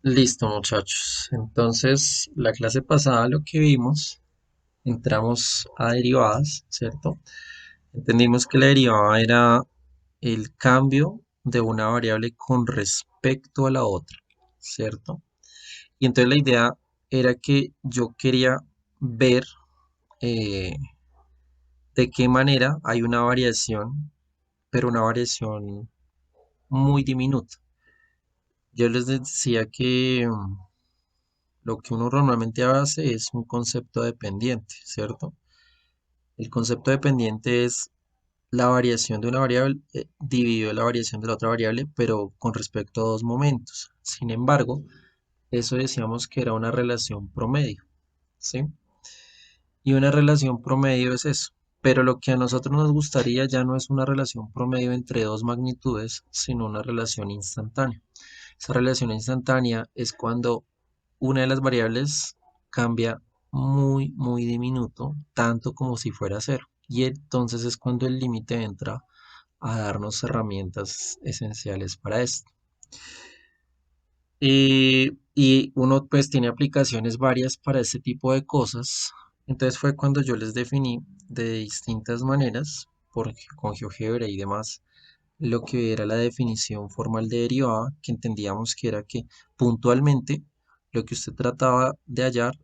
Listo, muchachos. Entonces, la clase pasada lo que vimos, entramos a derivadas, ¿cierto? Entendimos que la derivada era el cambio de una variable con respecto a la otra, ¿cierto? Y entonces la idea era que yo quería ver eh, de qué manera hay una variación, pero una variación muy diminuta. Yo les decía que lo que uno normalmente hace es un concepto dependiente, ¿cierto? El concepto dependiente es la variación de una variable dividido la variación de la otra variable, pero con respecto a dos momentos. Sin embargo, eso decíamos que era una relación promedio, ¿sí? Y una relación promedio es eso. Pero lo que a nosotros nos gustaría ya no es una relación promedio entre dos magnitudes, sino una relación instantánea. Esa relación instantánea es cuando una de las variables cambia muy diminuto, tanto como si fuera cero. Y entonces es cuando el límite entra a darnos herramientas esenciales para esto. Y uno pues tiene aplicaciones varias para este tipo de cosas. Entonces fue cuando yo les definí de distintas maneras, porque con GeoGebra y demás, lo que era la definición formal de derivada, que entendíamos que era que puntualmente lo que usted trataba de hallar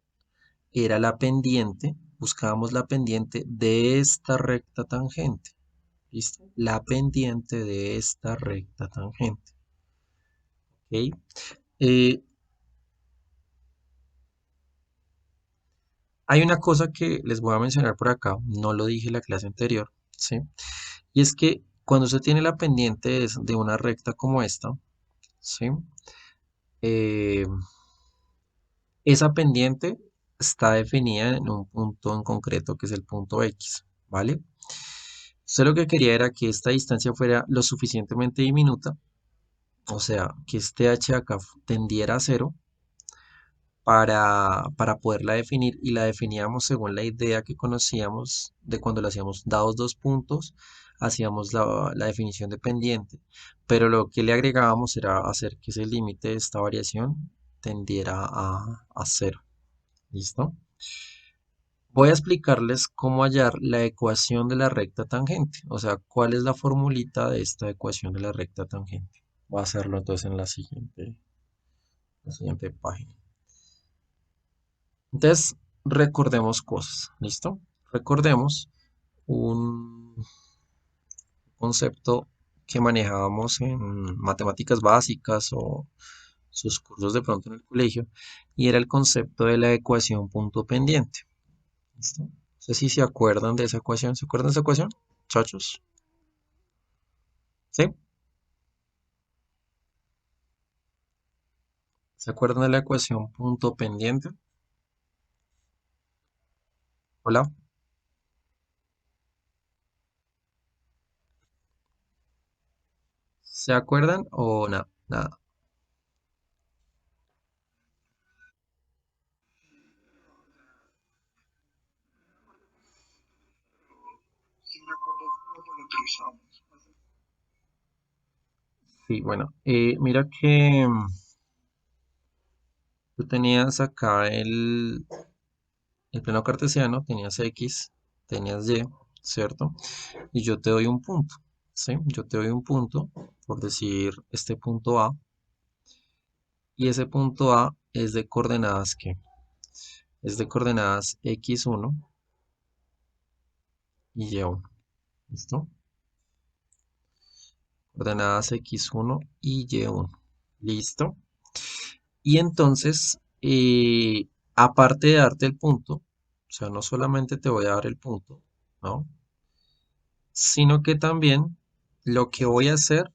era la pendiente, buscábamos la pendiente de esta recta tangente. ¿Listo? La pendiente de esta recta tangente. ¿Ok? Eh, Hay una cosa que les voy a mencionar por acá, no lo dije en la clase anterior, ¿sí? Y es que cuando usted tiene la pendiente de una recta como esta, ¿sí? Eh, Esa pendiente está definida en un punto en concreto que es el punto X, ¿vale? Usted lo que quería era que esta distancia fuera lo suficientemente diminuta, o sea, que este h acá tendiera a cero para poderla definir y la definíamos según la idea que conocíamos de cuando le hacíamos dados dos puntos, hacíamos la definición de pendiente, pero lo que le agregábamos era hacer que ese límite de esta variación tendiera a cero. ¿Listo? Voy a explicarles cómo hallar la ecuación de la recta tangente, o sea, cuál es la formulita de esta ecuación de la recta tangente. Voy a hacerlo entonces en la siguiente página. Entonces, recordemos cosas, ¿listo? Recordemos un concepto que manejábamos en matemáticas básicas o sus cursos de pronto en el colegio, y era el concepto de la ecuación punto pendiente. ¿Listo? No sé si se acuerdan de esa ecuación. ¿Se acuerdan de esa ecuación, muchachos? ¿Sí? ¿Se acuerdan de la ecuación punto pendiente? Hola. ¿Se acuerdan o no? Nada. Sí, bueno, mira que tú tenías acá el plano cartesiano, tenías X, tenías Y, ¿cierto? Y yo te doy un punto, ¿sí? Yo te doy un punto, por decir este punto A, y ese punto A es de coordenadas, ¿qué? Es de coordenadas X1 y Y1, ¿listo? Coordenadas X1 y Y1, ¿listo? Y entonces, aparte de darte el punto, o sea, no solamente te voy a dar el punto, ¿no? Sino que también lo que voy a hacer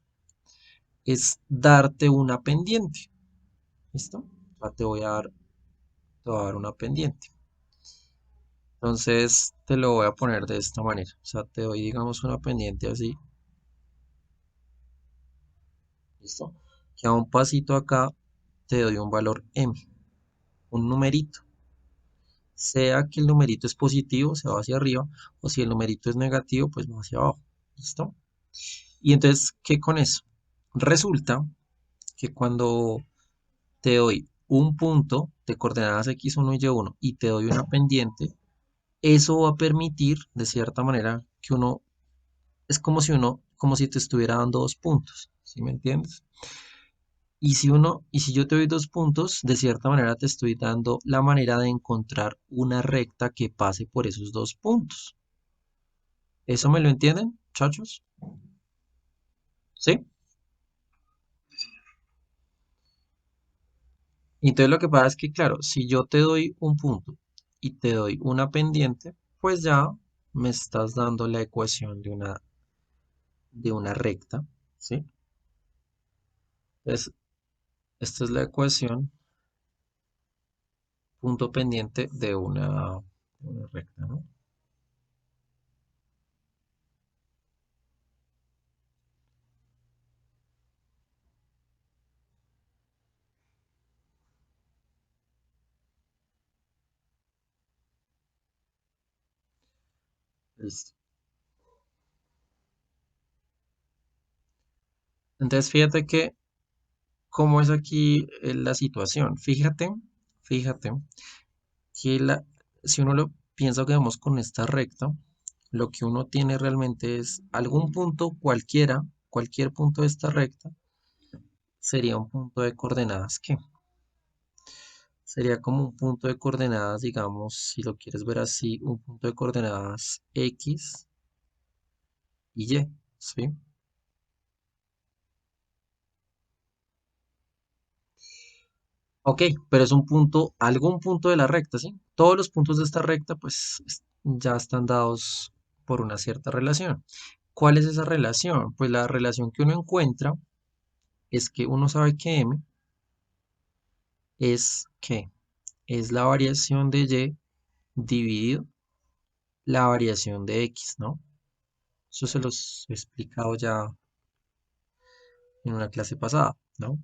es darte una pendiente. ¿Listo? O sea, te voy a dar una pendiente. Entonces te lo voy a poner de esta manera. O sea, te doy, digamos, una pendiente así. ¿Listo? Que a un pasito acá te doy un valor M, un numerito. Sea que el numerito es positivo, se va hacia arriba, o si el numerito es negativo, pues va hacia abajo. ¿Listo? Y entonces, ¿qué con eso? Resulta que cuando te doy un punto de coordenadas x1 y y1 y te doy una pendiente, eso va a permitir, de cierta manera, que uno, es como si te estuviera dando dos puntos, ¿sí me entiendes? Y si yo te doy dos puntos, de cierta manera te estoy dando la manera de encontrar una recta que pase por esos dos puntos. ¿Eso me lo entienden, muchachos? ¿Sí? Entonces lo que pasa es que, claro, si yo te doy un punto y te doy una pendiente, pues ya me estás dando la ecuación de una recta, ¿sí? Entonces, esta es la ecuación punto pendiente de una recta, ¿no? Listo. Entonces, fíjate que, ¿cómo es aquí la situación? Fíjate que si uno lo piensa que vamos con esta recta, lo que uno tiene realmente es algún punto cualquiera, cualquier punto de esta recta, sería un punto de coordenadas que sería como un punto de coordenadas, digamos, si lo quieres ver así, un punto de coordenadas X y Y, ¿sí? Ok, pero es un punto, algún punto de la recta, ¿sí? Todos los puntos de esta recta, pues, ya están dados por una cierta relación. ¿Cuál es esa relación? Pues la relación que uno encuentra es que uno sabe que M que es la variación de Y dividido la variación de X, ¿no? Eso se los he explicado ya en una clase pasada, ¿no?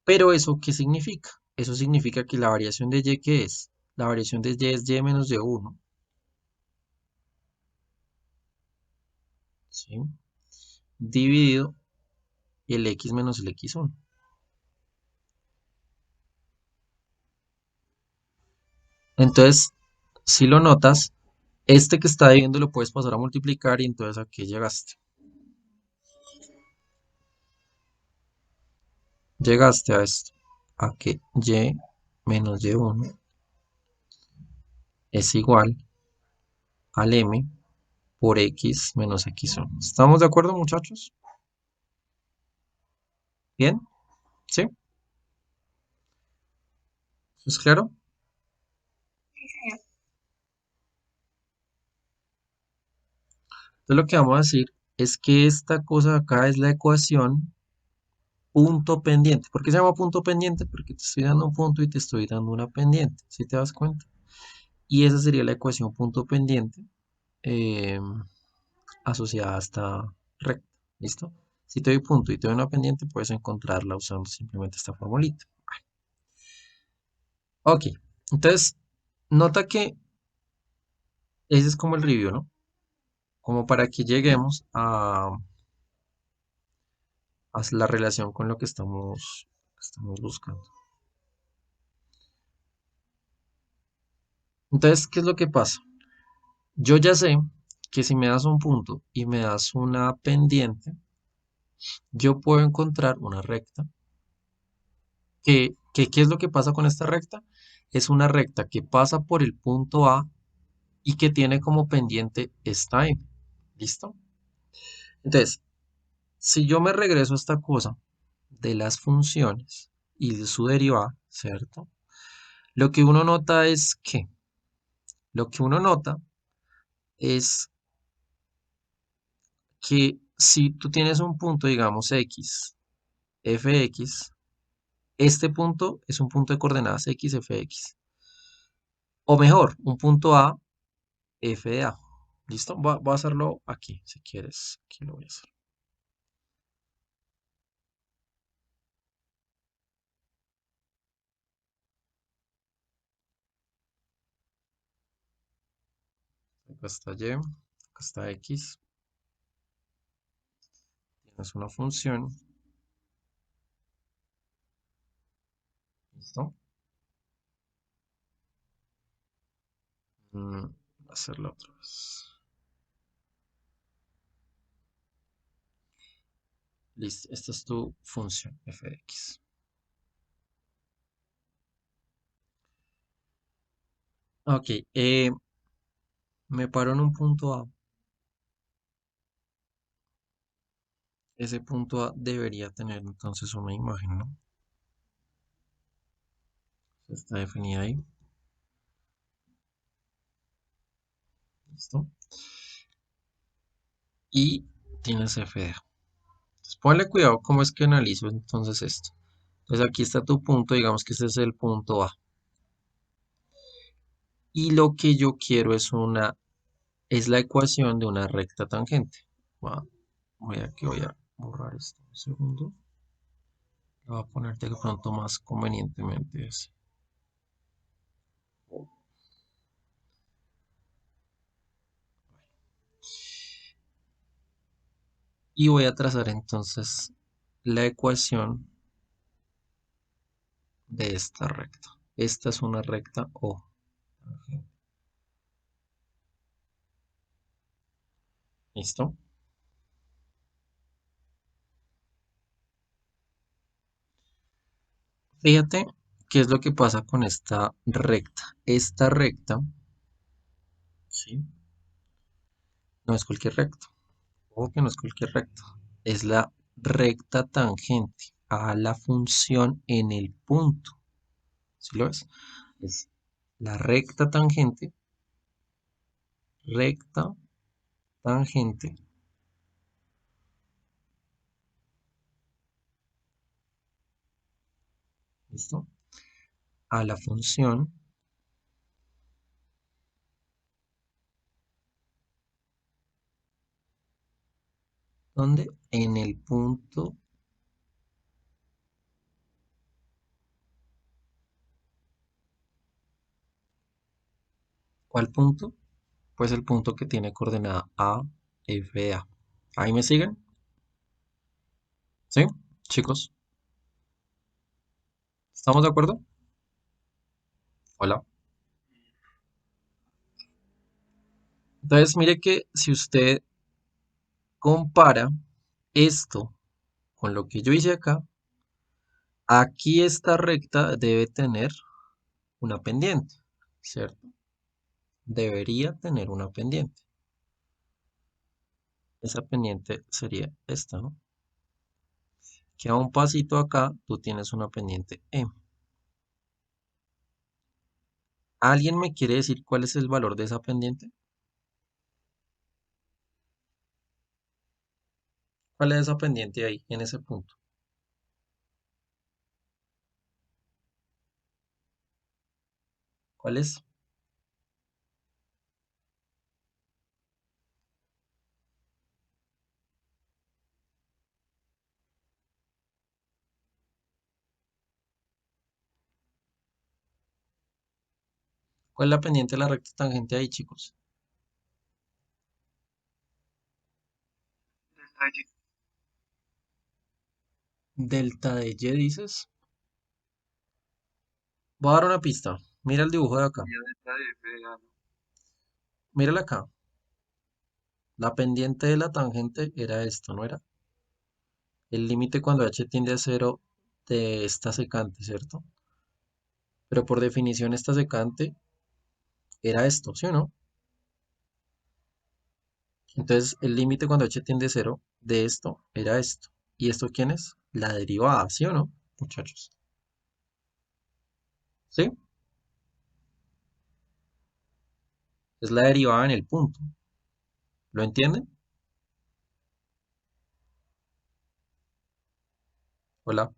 Pero ¿eso qué significa? Eso significa que la variación de Y, ¿qué es? La variación de Y es Y menos Y1, ¿sí? Dividido el X menos el X1. Entonces, si lo notas, este que está dividiendo lo puedes pasar a multiplicar y entonces aquí llegaste. Llegaste a esto, a que Y menos Y1 es igual al M por X menos X1. ¿Estamos de acuerdo, muchachos? ¿Bien? ¿Sí? ¿Es claro? Entonces lo que vamos a decir es que esta cosa de acá es la ecuación punto pendiente. ¿Por qué se llama punto pendiente? Porque te estoy dando un punto y te estoy dando una pendiente, ¿sí te das cuenta? Y esa sería la ecuación punto pendiente eh, asociada a esta recta. ¿Listo? Si te doy punto y te doy una pendiente, puedes encontrarla usando simplemente esta formulita. Ok, entonces nota que ese es como el review, ¿no? Como para que lleguemos a la relación con lo que estamos buscando. Entonces, ¿qué es lo que pasa? Yo ya sé que si me das un punto y me das una pendiente, yo puedo encontrar una recta. ¿Qué es lo que pasa con esta recta? Es una recta que pasa por el punto A y que tiene como pendiente esta M. ¿Listo? Entonces, si yo me regreso a esta cosa de las funciones y de su derivada, ¿cierto? Lo que uno nota es que, lo que uno nota es que si tú tienes un punto, digamos X, Fx, este punto es un punto de coordenadas X, Fx. O mejor, un punto A, F de A. ¿Listo? Voy a hacerlo aquí, si quieres. Aquí lo voy a hacer. Acá está Y, acá está X. Tienes una función ¿Listo? Voy a hacerlo otra vez. Listo, esta es tu función f de x. Ok, me paro en un punto A. Ese punto A debería tener entonces una imagen, ¿no? Está definida ahí. ¿Listo? Y tienes f de A. Entonces, ponle cuidado cómo es que analizo entonces esto. Entonces aquí está tu punto, digamos que este es el punto A. Y lo que yo quiero es la ecuación de una recta tangente. Voy a borrar esto un segundo. Lo voy a poner de pronto más convenientemente así. Y voy a trazar entonces la ecuación de esta recta. Esta es una recta O. ¿Listo? Fíjate qué es lo que pasa con esta recta. Esta recta, ¿sí? No es cualquier recta. O que no es cualquier recta. Es la recta tangente a la función en el punto. ¿Sí lo ves? Es la recta tangente, ¿listo? A la función, donde en el punto, ¿cuál punto? Pues el punto que tiene coordenada A, F, A. ¿Ahí me siguen? ¿Sí? Chicos, ¿estamos de acuerdo? Hola. Entonces, mire que si usted compara esto con lo que yo hice acá, aquí esta recta debe tener una pendiente, ¿cierto? Debería tener una pendiente. Esa pendiente sería esta, ¿no? Que a un pasito acá tú tienes una pendiente E. ¿Alguien me quiere decir cuál es el valor de esa pendiente? ¿Cuál es esa pendiente ahí, en ese punto? ¿Cuál es? ¿Cuál es la pendiente de la recta tangente ahí, chicos? Delta de Y dices. Voy a dar una pista. Mira el dibujo de acá. Mírala acá. La pendiente de la tangente era esto, ¿no era? El límite cuando h tiende a cero de esta secante, ¿cierto? Pero por definición esta secante era esto, ¿sí o no? Entonces el límite cuando h tiende a cero de esto era esto. ¿Y esto quién es? La derivada, ¿sí o no, muchachos? ¿Sí? Es la derivada en el punto. ¿Lo entienden? Hola.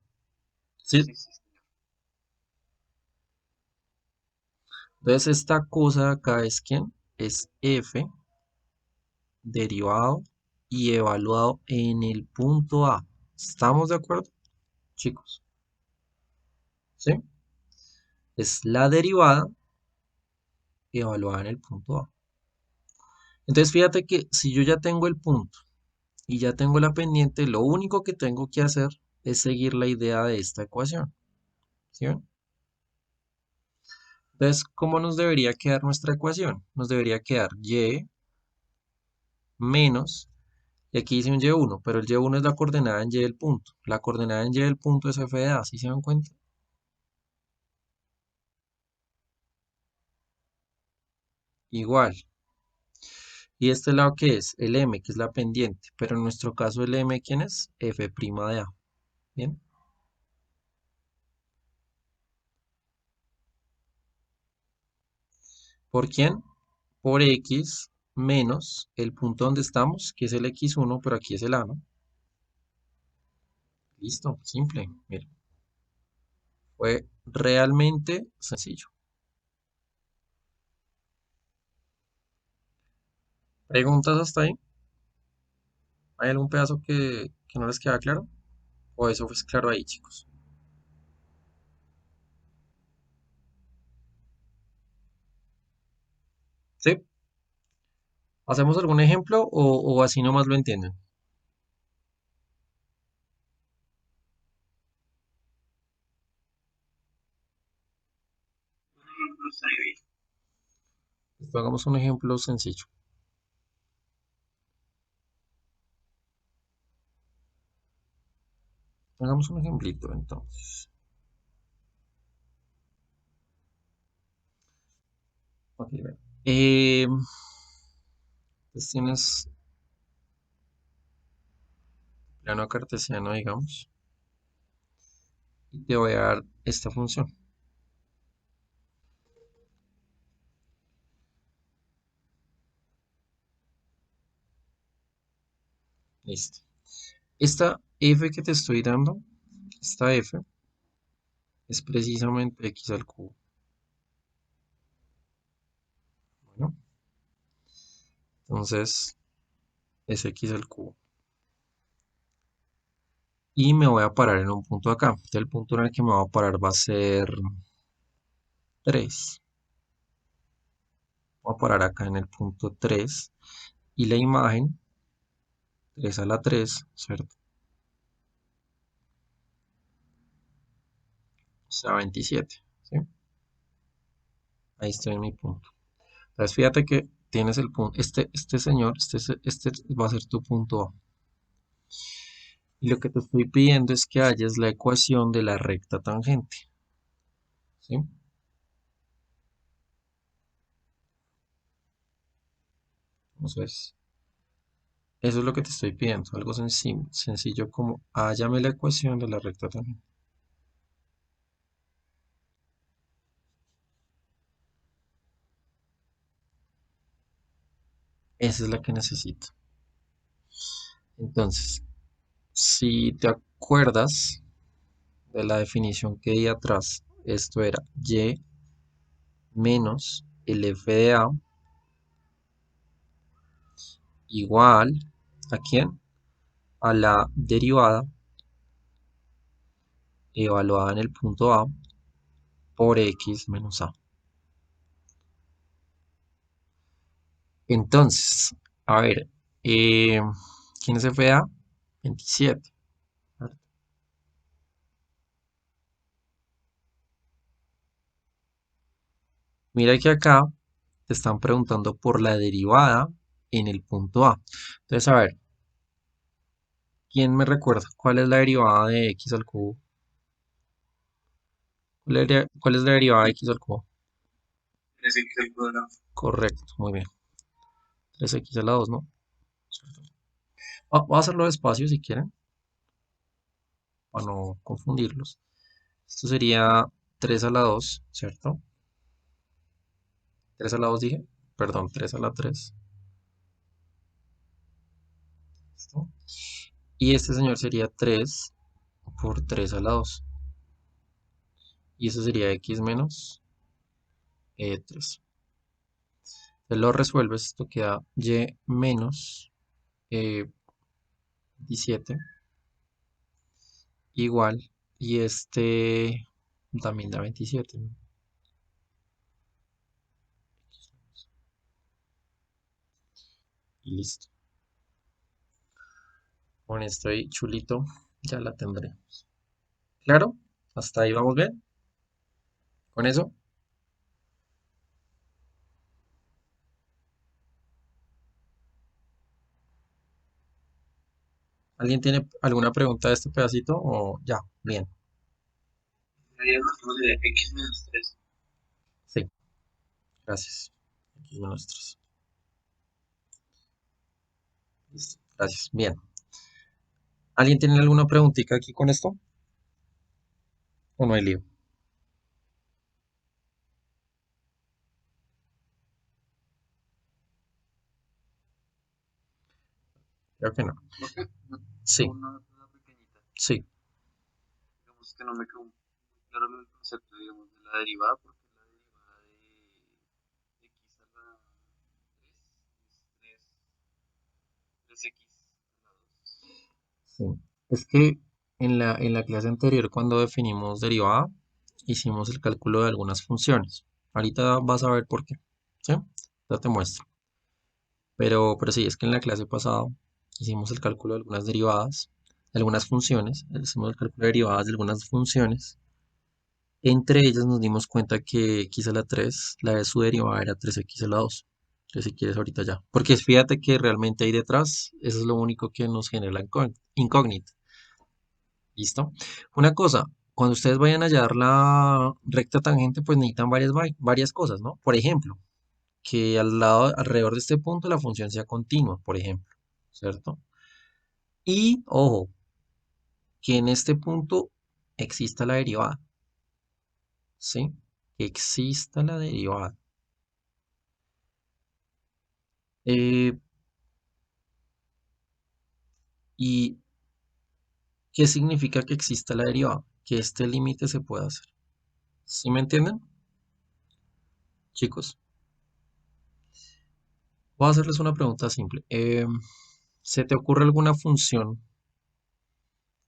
Sí. Entonces esta cosa de acá es quién? Es f derivado y evaluado en el punto A. ¿Estamos de acuerdo, chicos? ¿Sí? Es la derivada evaluada en el punto A. Entonces fíjate que si yo ya tengo el punto y ya tengo la pendiente, lo único que tengo que hacer es seguir la idea de esta ecuación. ¿Sí ven? Entonces, ¿cómo nos debería quedar nuestra ecuación? Nos debería quedar y menos, y aquí dice un y1, pero el y1 es la coordenada en y del punto. La coordenada en y del punto es f de a, ¿sí se dan cuenta? Igual. ¿Y este lado qué es? El m, que es la pendiente, pero en nuestro caso el m, ¿quién es? F' de a. ¿Bien? ¿Por quién? Por x menos el punto donde estamos, que es el x1, pero aquí es el a, ¿no? Listo, simple. Mira, fue realmente sencillo. ¿Preguntas hasta ahí? ¿Hay algún pedazo que no les queda claro? ¿O eso fue claro ahí, chicos? ¿Sí? ¿Hacemos algún ejemplo o así nomás lo entienden? Listo, hagamos un ejemplo sencillo. Hagamos un ejemplito entonces. Ok, ven. Pues tienes plano cartesiano, digamos, y te voy a dar esta función. Listo. Esta f que te estoy dando, esta f, es precisamente x al cubo. Bueno, entonces es x al cubo. Y me voy a parar en un punto acá. El punto en el que me voy a parar va a ser 3. Voy a parar acá en el punto 3. Y la imagen, 3 a la 3, ¿cierto? O sea, 27. ¿Sí? Ahí estoy en mi punto. Entonces fíjate que tienes el punto. Este señor, este va a ser tu punto A. Y lo que te estoy pidiendo es que halles la ecuación de la recta tangente. ¿Sí? Entonces, eso es lo que te estoy pidiendo. Algo sencillo como hállame la ecuación de la recta tangente. Esa es la que necesito. Entonces, si te acuerdas de la definición que di atrás, esto era y menos el f de a igual ¿a quién? A la derivada evaluada en el punto A por x menos a. Entonces, a ver, eh, ¿quién es f de a? 27. ¿Cierto? Mira que acá te están preguntando por la derivada en el punto A. Entonces, a ver, ¿quién me recuerda? ¿Cuál es la derivada de x al cubo? ¿Cuál es la derivada de x al cubo? 3x al cuadrado. Correcto, muy bien. 3x a la 2, ¿no? Cierto. Voy a hacerlo despacio si quieren, para no confundirlos. Esto sería 3 a la 2, ¿cierto? 3 a la 2 dije. Perdón, 3 a la 3. ¿Listo? Y este señor sería 3 por 3 a la 2. Y eso sería x menos 3. Entonces lo resuelves, esto queda y menos 17 igual. Y este también da 27, ¿no? Y listo. Con esto ahí chulito, ya la tendré. ¿Claro? ¿Hasta ahí vamos bien? ¿Con eso? ¿Alguien tiene alguna pregunta de este pedacito o ya? Bien, De x menos 3. sí, gracias. X menos 3. Listo, gracias. Bien. ¿Alguien tiene alguna preguntita aquí con esto? ¿O no hay lío? Creo que no. Profe, Sí, tengo una duda pequeñita. sí. Digamos que no me quedó muy claro el concepto, digamos, de la derivada, porque la derivada de x a la 3 es 3x a la 2. Sí. Es que en la clase anterior, cuando definimos derivada, hicimos el cálculo de algunas funciones. Ahorita vas a ver por qué. ¿Sí? Ya te muestro. Pero sí, es que en la clase pasada hicimos el cálculo de algunas derivadas, de algunas funciones. Hicimos el cálculo de derivadas de algunas funciones. Entre ellas nos dimos cuenta que x a la 3, la de su derivada era 3x a la 2. Entonces, si quieres, ahorita ya. Porque fíjate que realmente ahí detrás, eso es lo único que nos genera la incógnita. ¿Listo? Una cosa, cuando ustedes vayan a hallar la recta tangente, pues necesitan varias cosas, ¿no? Por ejemplo, que alrededor de este punto la función sea continua, por ejemplo, ¿cierto? Y, ojo, que en este punto exista la derivada, ¿sí? Que exista la derivada. Eh, ¿Y qué significa que exista la derivada? Que este límite se pueda hacer. ¿Sí me entienden, chicos? Voy a hacerles una pregunta simple. ¿Se te ocurre alguna función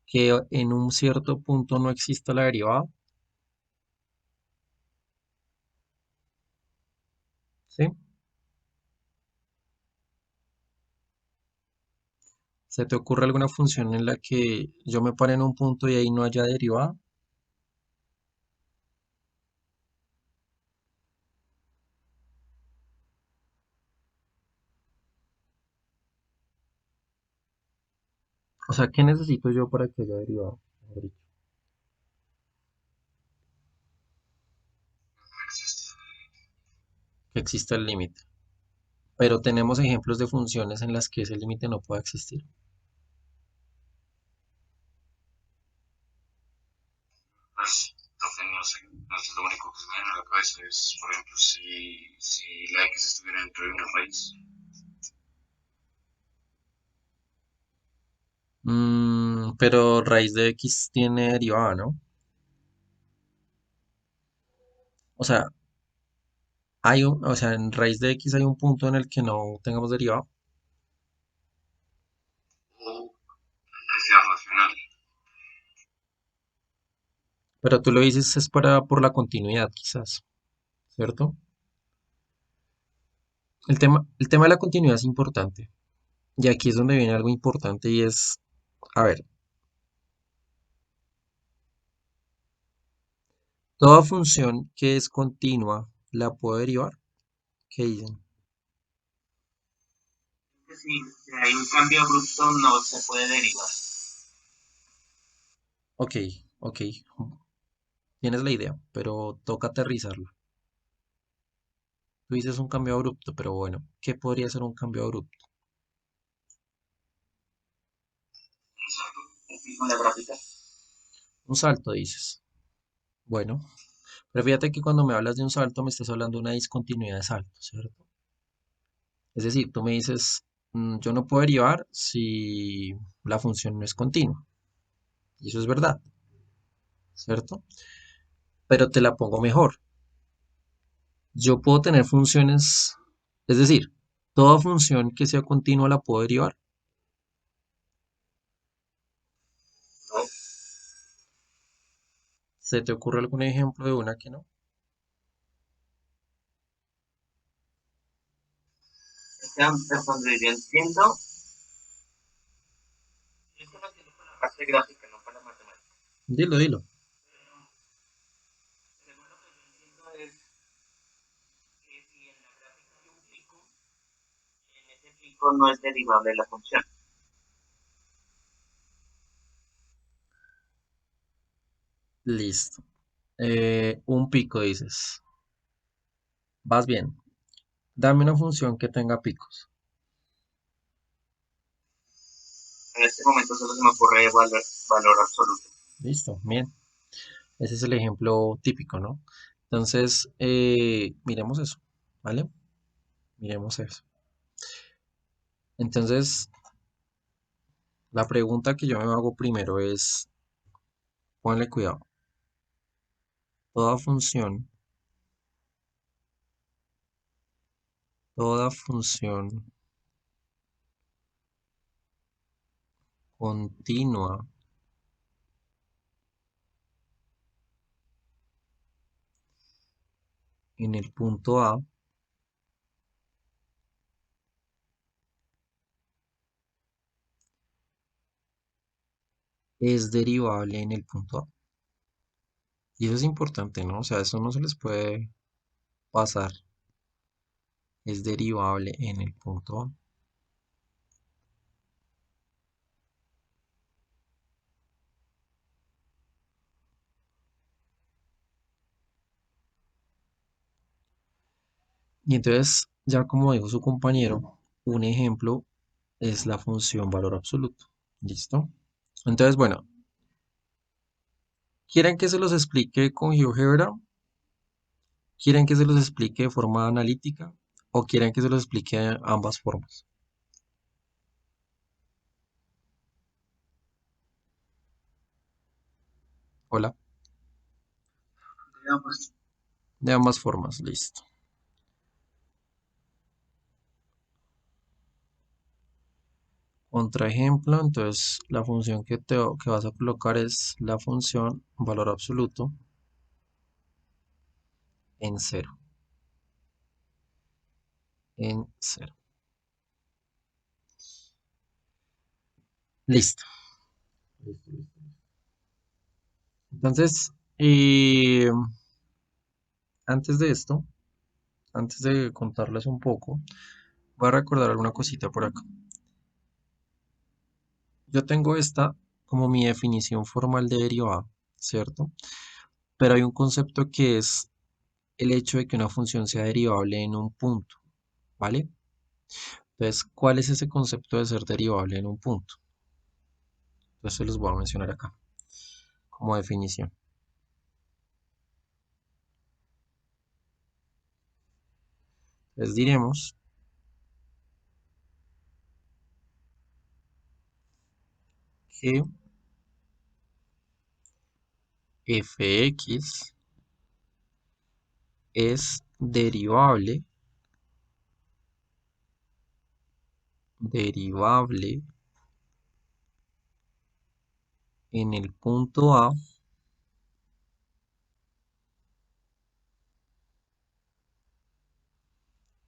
que en un cierto punto no exista la derivada? ¿Sí? ¿Se te ocurre alguna función en la que yo me pare en un punto y ahí no haya derivada? O sea, ¿qué necesito yo para que haya derivada? Mejor dicho, que exista el límite. Pero tenemos ejemplos de funciones en las que ese límite no pueda existir. Pues, profe, no sé, no es lo único que se me viene a la cabeza es, por ejemplo, si la x estuviera dentro de una raíz. Pero raíz de x tiene derivada, ¿no? O sea, en raíz de x hay un punto en el que no tengamos derivada. O que sea racional. Pero tú lo dices es por la continuidad, quizás, ¿cierto? El tema de la continuidad es importante. Y aquí es donde viene algo importante y es, a ver, toda función que es continua la puedo derivar. ¿Qué dicen? Si hay un cambio abrupto, no se puede derivar. Ok, ok, tienes la idea, pero toca aterrizarla. Tú dices un cambio abrupto, pero bueno, ¿qué podría ser un cambio abrupto? Con la gráfica. Un salto, dices. Bueno, pero fíjate que cuando me hablas de un salto me estás hablando de una discontinuidad de salto, ¿cierto? Es decir, tú me dices, yo no puedo derivar si la función no es continua. Y eso es verdad, ¿cierto? Pero te la pongo mejor. Yo puedo tener funciones, es decir, toda función que sea continua la puedo derivar. No. ¿Se te ocurre algún ejemplo de una que no? Cuando yo entiendo, eso lo entiendo con la parte gráfica, no con la matemática. Dilo, dilo. Pero, según lo que yo entiendo es que si en la gráfica hay un pico, en ese pico no es derivable la función. Listo. Un pico dices. Vas bien. Dame una función que tenga picos. En este momento solo se me ocurre valor absoluto. Listo, bien. Ese es el ejemplo típico, ¿no? Entonces, miremos eso, ¿vale? Miremos eso. Entonces, la pregunta que yo me hago primero es, ponle cuidado. Toda función continua en el punto A es derivable en el punto A. Y eso es importante, ¿no? O sea, eso no se les puede pasar. Es derivable en el punto A. Y entonces, ya como dijo su compañero, un ejemplo es la función valor absoluto. ¿Listo? Entonces, bueno, ¿quieren que se los explique con GeoGebra? ¿Quieren que se los explique de forma analítica? ¿O quieren que se los explique de ambas formas? Hola. Digamos, De ambas formas, listo. Contraejemplo, entonces la función que vas a colocar es la función valor absoluto en cero. En cero. Listo. Listo, listo. Entonces, antes de esto, antes de contarles un poco, voy a recordar alguna cosita por acá. Yo tengo esta como mi definición formal de derivada, ¿cierto? Pero hay un concepto que es el hecho de que una función sea derivable en un punto, ¿vale? Entonces, ¿cuál es ese concepto de ser derivable en un punto? Entonces, se los voy a mencionar acá como definición. Les diremos que fx es derivable en el punto A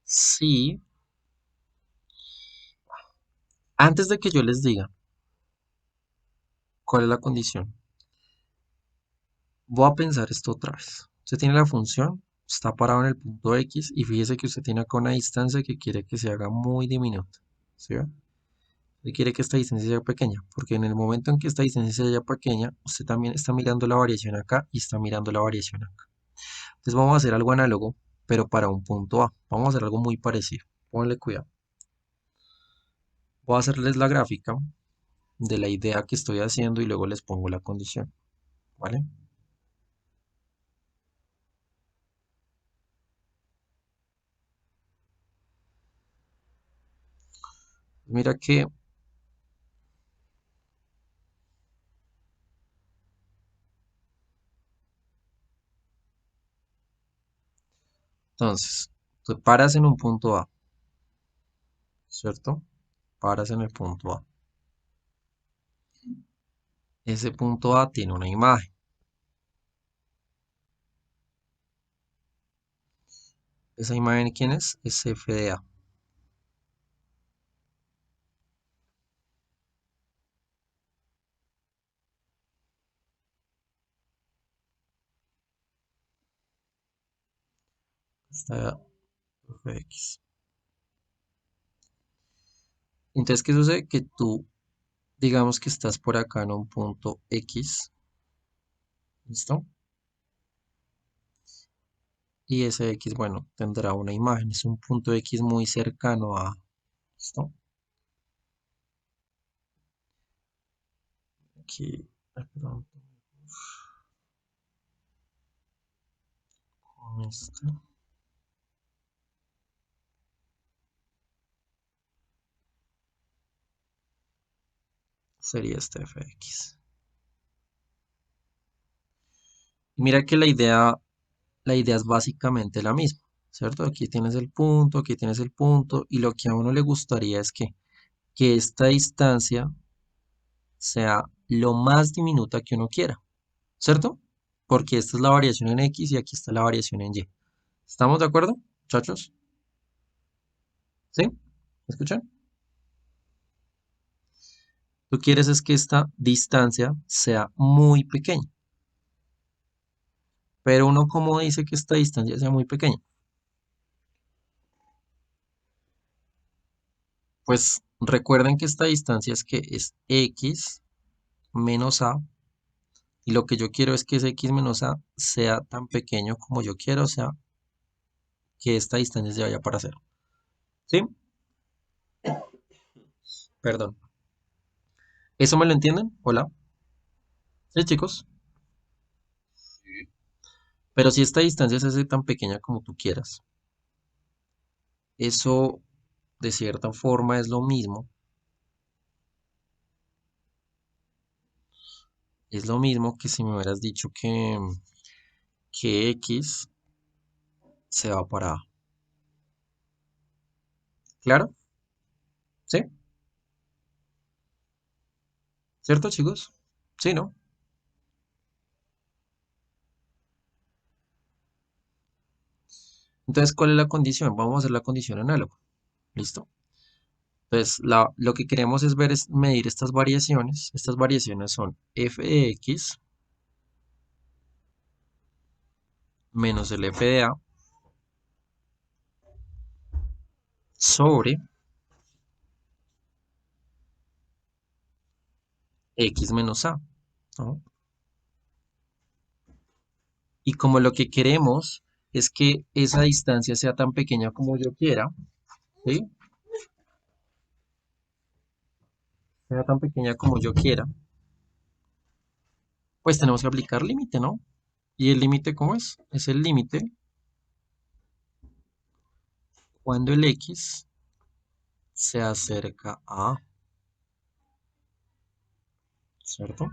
si, antes de que yo les diga cuál es la condición, voy a pensar esto otra vez. Usted tiene la función, está parado en el punto X y fíjese que usted tiene acá una distancia que quiere que se haga muy diminuta. ¿Sí ve? Usted quiere que esta distancia sea pequeña, porque en el momento en que esta distancia sea pequeña, usted también está mirando la variación acá y está mirando la variación acá. Entonces vamos a hacer algo análogo, pero para un punto A. Vamos a hacer algo muy parecido. Pónganle cuidado. Voy a hacerles la gráfica de la idea que estoy haciendo y luego les pongo la condición. ¿Vale? Mira que entonces, tú paras en un punto A, ¿cierto? Paras en el punto A. Ese punto A tiene una imagen. ¿Esa imagen quién es? Es f de A. Está fx. Entonces, ¿qué sucede? Que tú, digamos que estás por acá en un punto X ¿Listo? Y ese X, bueno, tendrá una imagen, es un punto X muy cercano a, ¿listo? Aquí, de pronto, con esto, sería este fx. Y mira que la idea es básicamente la misma, ¿cierto? Aquí tienes el punto, y lo que a uno le gustaría es que esta distancia sea lo más diminuta que uno quiera, ¿cierto? Porque esta es la variación en X y aquí está la variación en Y. ¿Estamos de acuerdo, muchachos? ¿Sí? ¿Me escuchan? Tú quieres es que esta distancia sea muy pequeña, pero uno como dice que esta distancia sea muy pequeña. Pues recuerden que esta distancia es X menos A, y lo que yo quiero es que ese X menos A sea tan pequeño como yo quiero, o sea, que esta distancia se vaya para cero. ¿Sí? Perdón. ¿Eso me lo entienden? Hola. Sí, chicos. Sí. Pero si esta distancia se hace tan pequeña como tú quieras, eso de cierta forma es lo mismo. Es lo mismo que si me hubieras dicho que X se va para A. ¿Claro? ¿Sí? ¿Cierto, chicos? Sí, ¿no? Entonces, ¿cuál es la condición? Vamos a hacer la condición análoga. ¿Listo? Entonces, lo que queremos es medir estas variaciones. Estas variaciones son f de x menos el f de a sobre x menos a, ¿no? Y como lo que queremos es que esa distancia sea tan pequeña como yo quiera, ¿sí? Sea tan pequeña como yo quiera, pues tenemos que aplicar límite, ¿no? ¿Y el límite cómo es? Es el límite cuando el x se acerca a, ¿cierto?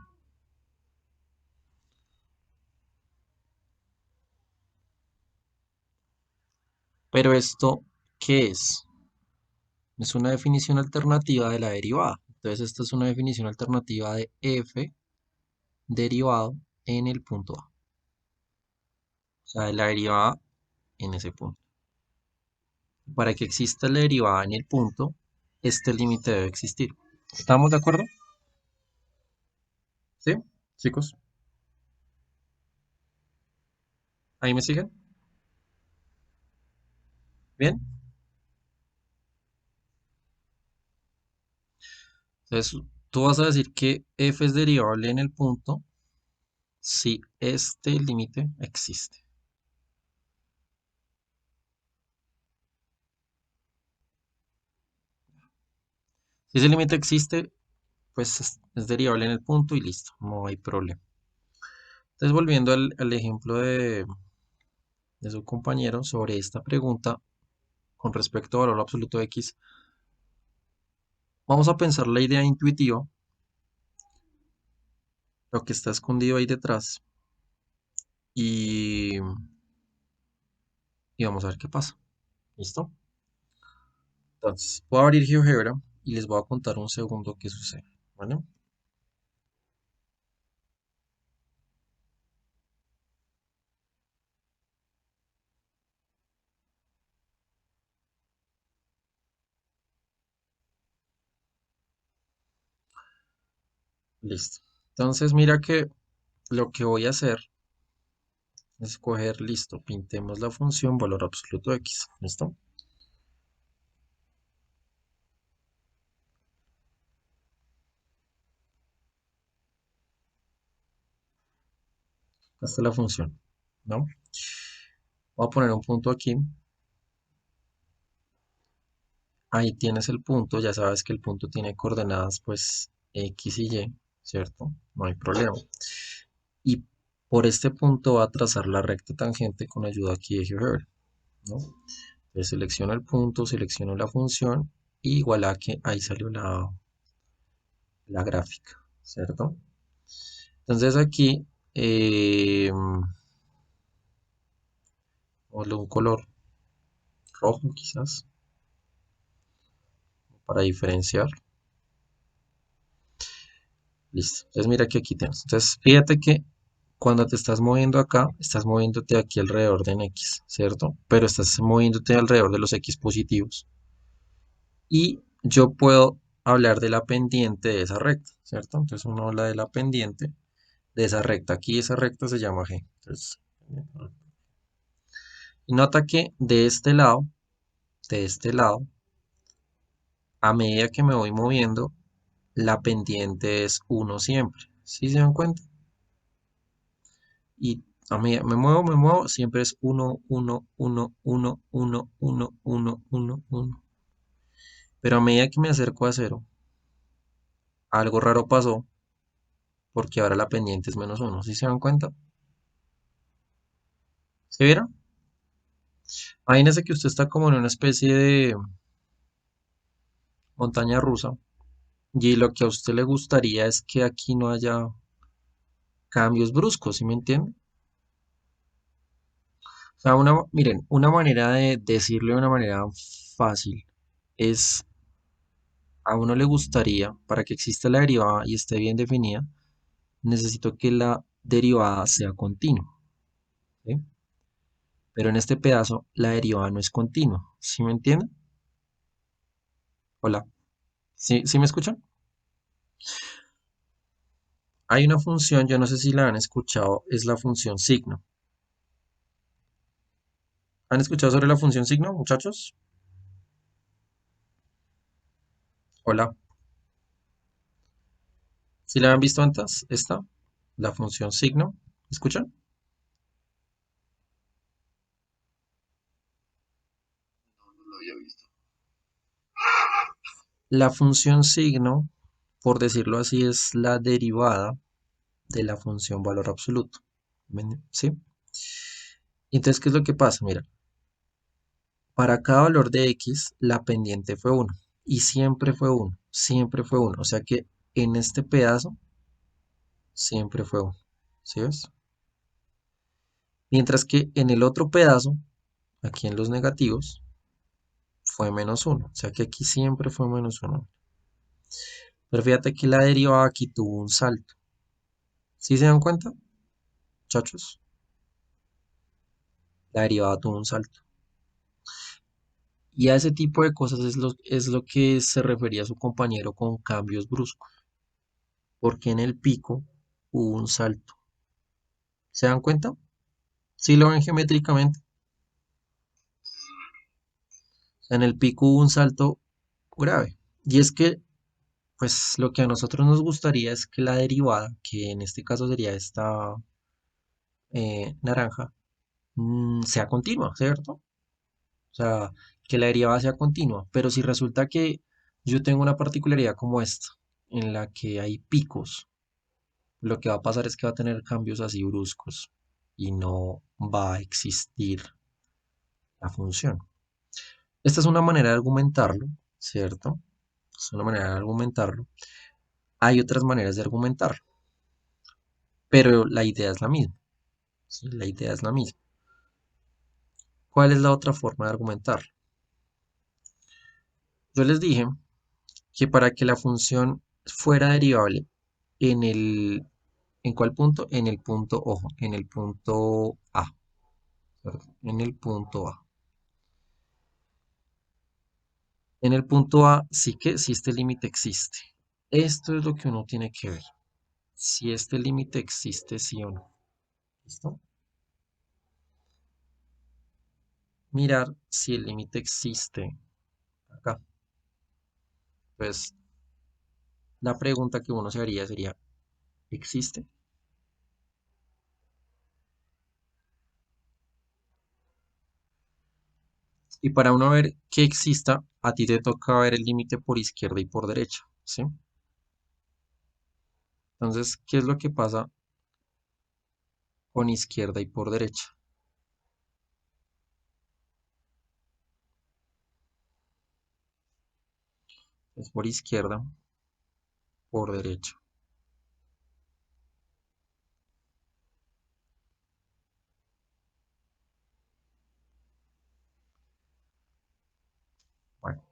Pero esto, ¿qué es? Es una definición alternativa de la derivada. Entonces, esta es una definición alternativa de f derivado en el punto A. O sea, de la derivada en ese punto. Para que exista la derivada en el punto, este límite debe existir. ¿Estamos de acuerdo? ¿Sí? Chicos, ¿ahí me siguen? ¿Bien? Entonces, tú vas a decir que f es derivable en el punto si este límite existe. Si ese límite existe, pues es derivable en el punto y listo, no hay problema. Entonces, volviendo al ejemplo de su compañero sobre esta pregunta con respecto al valor absoluto de x, vamos a pensar la idea intuitiva, lo que está escondido ahí detrás, y, y vamos a ver qué pasa. ¿Listo? Entonces, voy a abrir GeoGebra y les voy a contar un segundo qué sucede. ¿Vale? Listo. Entonces, mira que lo que voy a hacer es coger, listo, pintemos la función valor absoluto de x. ¿Listo? Esta es la función, ¿no? Voy a poner un punto aquí. Ahí tienes el punto, ya sabes que el punto tiene coordenadas pues X y Y, ¿cierto? No hay problema. Y por este punto va a trazar la recta tangente con ayuda aquí de GeoGebra, ¿no? Entonces selecciono el punto, selecciono la función y igual a que ahí salió la gráfica, ¿cierto? Entonces aquí, ponle un color rojo quizás, para diferenciar. Listo. Entonces mira que aquí tienes. Entonces fíjate que cuando te estás moviendo acá, estás moviéndote aquí alrededor de en X, ¿cierto? Pero estás moviéndote alrededor de los X positivos. Y yo puedo hablar de la pendiente de esa recta, ¿cierto? Entonces uno habla de la pendiente de esa recta. Aquí esa recta se llama G. Entonces, y nota que de este lado, a medida que me voy moviendo, la pendiente es 1 siempre. ¿Sí se dan cuenta? Y a medida me muevo, siempre es 1, 1, 1, 1, 1, 1, 1, 1, 1. Pero a medida que me acerco a cero, algo raro pasó, porque ahora la pendiente es menos 1. ¿Sí se dan cuenta? ¿Se vieron? Imagínese que usted está como en una especie de montaña rusa y lo que a usted le gustaría es que aquí no haya cambios bruscos, ¿sí me entiende? O sea, miren, una manera de decirlo de una manera fácil es, a uno le gustaría, para que exista la derivada y esté bien definida, necesito que la derivada sea continua, ¿sí? Pero en este pedazo la derivada no es continua, ¿sí me entienden? Hola, ¿sí me escuchan? Hay una función, yo no sé si la han escuchado, es la función signo. ¿Han escuchado sobre la función signo, muchachos? Hola, ¿sí la han visto antes? Esta, la función signo. ¿Escuchan? No, no lo había visto. La función signo, por decirlo así, es la derivada de la función valor absoluto. ¿Sí? Entonces, ¿qué es lo que pasa? Mira, para cada valor de x, la pendiente fue 1. Y siempre fue 1. Siempre fue 1. O sea que en este pedazo, siempre fue 1. ¿Sí ves? Mientras que en el otro pedazo, aquí en los negativos, fue menos 1. O sea que aquí siempre fue menos 1. Pero fíjate que la derivada aquí tuvo un salto. ¿Sí se dan cuenta, muchachos? La derivada tuvo un salto. Y a ese tipo de cosas es lo que se refería a su compañero con cambios bruscos. Porque en el pico hubo un salto. ¿Se dan cuenta? ¿Sí lo ven geométricamente? En el pico hubo un salto grave. Y es que, pues, lo que a nosotros nos gustaría es que la derivada, que en este caso sería esta naranja, sea continua, ¿cierto? O sea, que la derivada sea continua. Pero si resulta que yo tengo una particularidad como esta, en la que hay picos, lo que va a pasar es que va a tener cambios así bruscos y no va a existir la función. Esta es una manera de argumentarlo, ¿cierto? Es una manera de argumentarlo. Hay otras maneras de argumentarlo, pero la idea es la misma. ¿Sí? La idea es la misma. ¿Cuál es la otra forma de argumentarlo? Yo les dije que para que la función fuera derivable en el, ¿en cuál punto? En el punto, ojo, en el punto A, ¿cierto? En el punto A. En el punto A sí que si este límite existe. Esto es lo que uno tiene que ver. Si este límite existe, sí o no. ¿Listo? Mirar si el límite existe acá. Pues la pregunta que uno se haría sería, ¿existe? Y para uno ver que exista, a ti te toca ver el límite por izquierda y por derecha, ¿sí? Entonces, ¿qué es lo que pasa con izquierda y por derecha? Es por izquierda, por derecha. Bueno,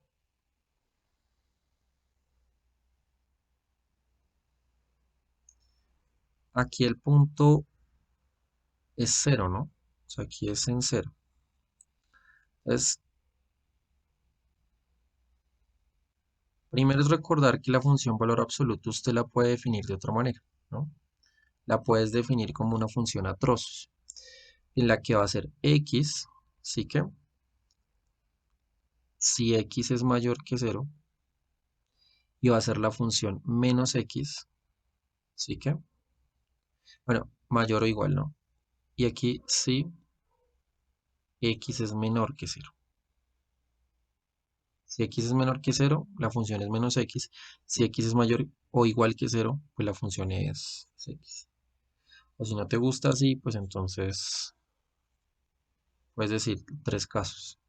aquí el punto es cero, ¿no? O sea, aquí es en cero. Entonces, primero es recordar que la función valor absoluto usted la puede definir de otra manera, ¿no? La puedes definir como una función a trozos, en la que va a ser x, sí que si x es mayor que cero, y va a ser la función menos x, sí que, bueno, mayor o igual, ¿no? Y aquí si x es menor que cero. Si x es menor que cero, la función es menos x. Si x es mayor o igual que cero, pues la función es x. O si no te gusta así, pues entonces puedes decir tres casos.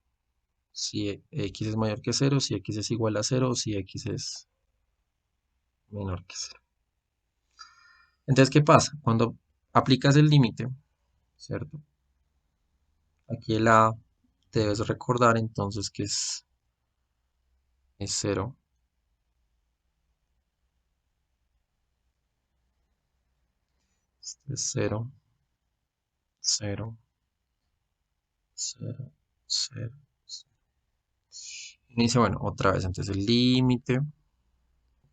Si x es mayor que cero, si x es igual a cero, o si x es menor que cero. Entonces, ¿qué pasa? Cuando aplicas el límite, ¿cierto? Aquí el a debes recordar entonces que es cero. Este es cero, cero, cero, cero. Inicia, bueno, otra vez, entonces el límite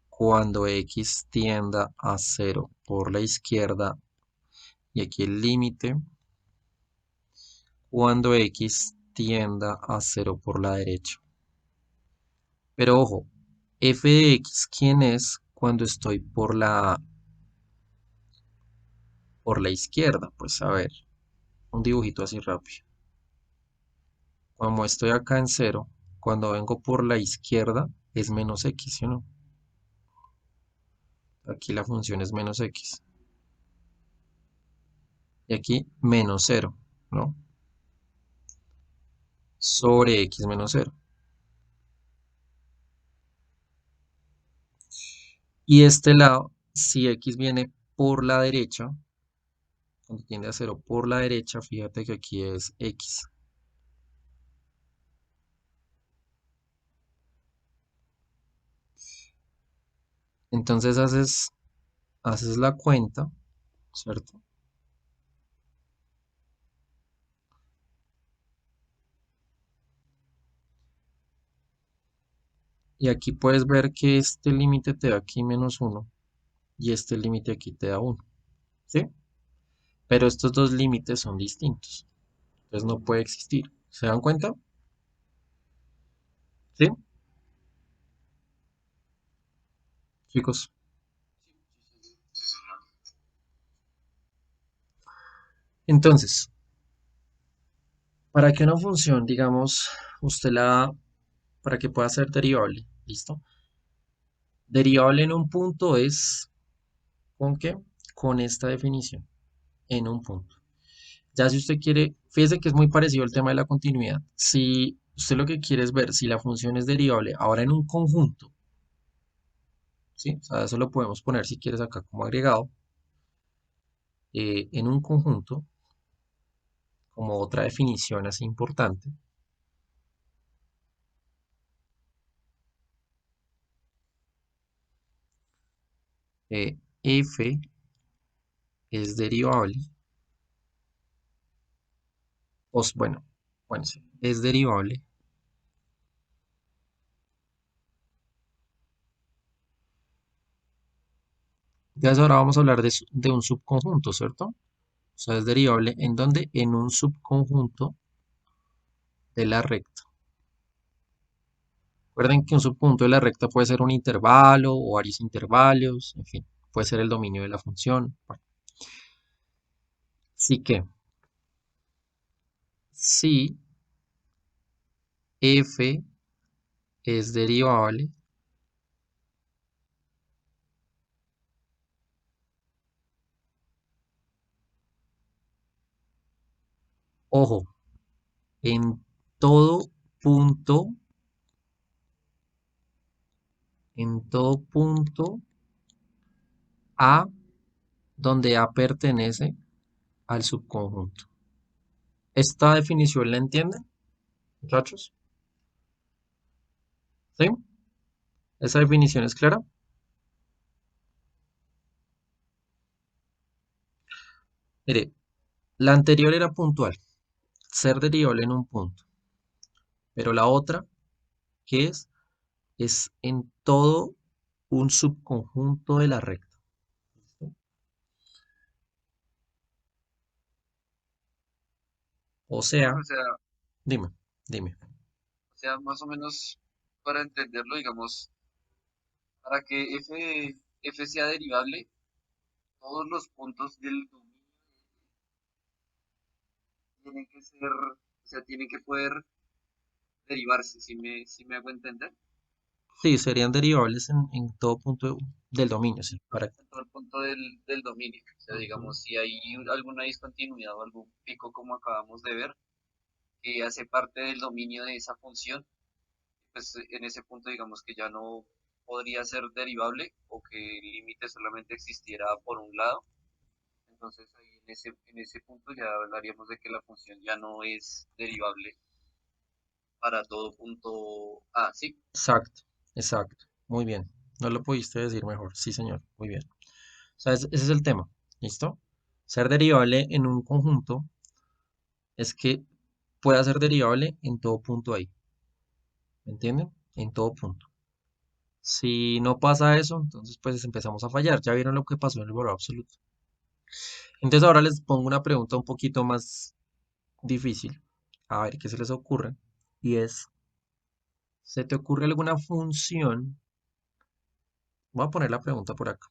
cuando x tienda a cero por la izquierda y aquí el límite cuando x tienda a cero por la derecha. Pero ojo, f de x, ¿quién es cuando estoy por la izquierda? Pues a ver, un dibujito así rápido. Como estoy acá en cero, cuando vengo por la izquierda es menos x, ¿sí o no? Aquí la función es menos x. Y aquí menos cero, ¿no? Sobre x menos cero. Y este lado, si x viene por la derecha, cuando tiende a cero por la derecha, fíjate que aquí es x. Entonces haces la cuenta, ¿cierto? Y aquí puedes ver que este límite te da aquí menos uno y este límite aquí te da uno, ¿sí? Pero estos dos límites son distintos, entonces no puede existir. ¿Se dan cuenta? ¿Sí? Chicos. Entonces, para que una función, digamos, para que pueda ser derivable, ¿listo? Derivable en un punto es, ¿con qué? Con esta definición, en un punto. Ya si usted quiere, fíjese que es muy parecido al tema de la continuidad. Si usted lo que quiere es ver si la función es derivable ahora en un conjunto, ¿sí? O sea, eso lo podemos poner si quieres acá como agregado, en un conjunto, como otra definición así importante. F es derivable, bueno, sí, es derivable. Entonces ahora vamos a hablar de un subconjunto, ¿cierto? O sea, es derivable en donde en un subconjunto de la recta. Recuerden que un subconjunto de la recta puede ser un intervalo o varios intervalos, en fin, puede ser el dominio de la función. Bueno, así que si f es derivable, ojo, en todo punto, en todo punto A donde A pertenece al subconjunto. ¿Esta definición la entienden, muchachos? ¿Sí? ¿Esa definición es clara? Mire, la anterior era puntual, ser derivable en un punto, pero la otra, ¿qué es? Es en todo un subconjunto de la recta. ¿Listo? O Sí, sea, dime, dime. o sea, más o menos para entenderlo, digamos, para que f sea derivable, todos los puntos del dominio tienen que ser, o sea, tienen que poder derivarse, si me hago entender, Sí, serían derivables en todo punto del dominio, sí. en todo el punto del dominio. O sea, Ujú. digamos, si hay alguna discontinuidad o algún pico como acabamos de ver, que hace parte del dominio de esa función, pues en ese punto digamos que ya no podría ser derivable o que el límite solamente existiera por un lado. Entonces ahí en ese punto ya hablaríamos de que la función ya no es derivable para todo punto A, ¿sí? Exacto, exacto. Muy bien. No lo pudiste decir mejor. Sí, señor. Muy bien. O sea, ese es el tema. ¿Listo? Ser derivable en un conjunto es que pueda ser derivable en todo punto ahí. ¿Me entienden? En todo punto. Si no pasa eso, entonces pues empezamos a fallar. Ya vieron lo que pasó en el valor absoluto. Entonces ahora les pongo una pregunta un poquito más difícil. A ver qué se les ocurre. Y es, ¿se te ocurre alguna función? Voy a poner la pregunta por acá.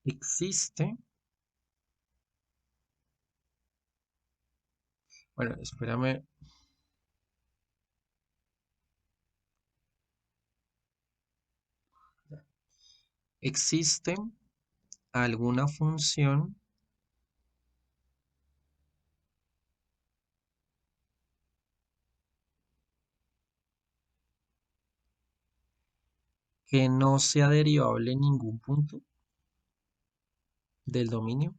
Existe, bueno, espérame, ¿existe alguna función que no sea derivable en ningún punto del dominio?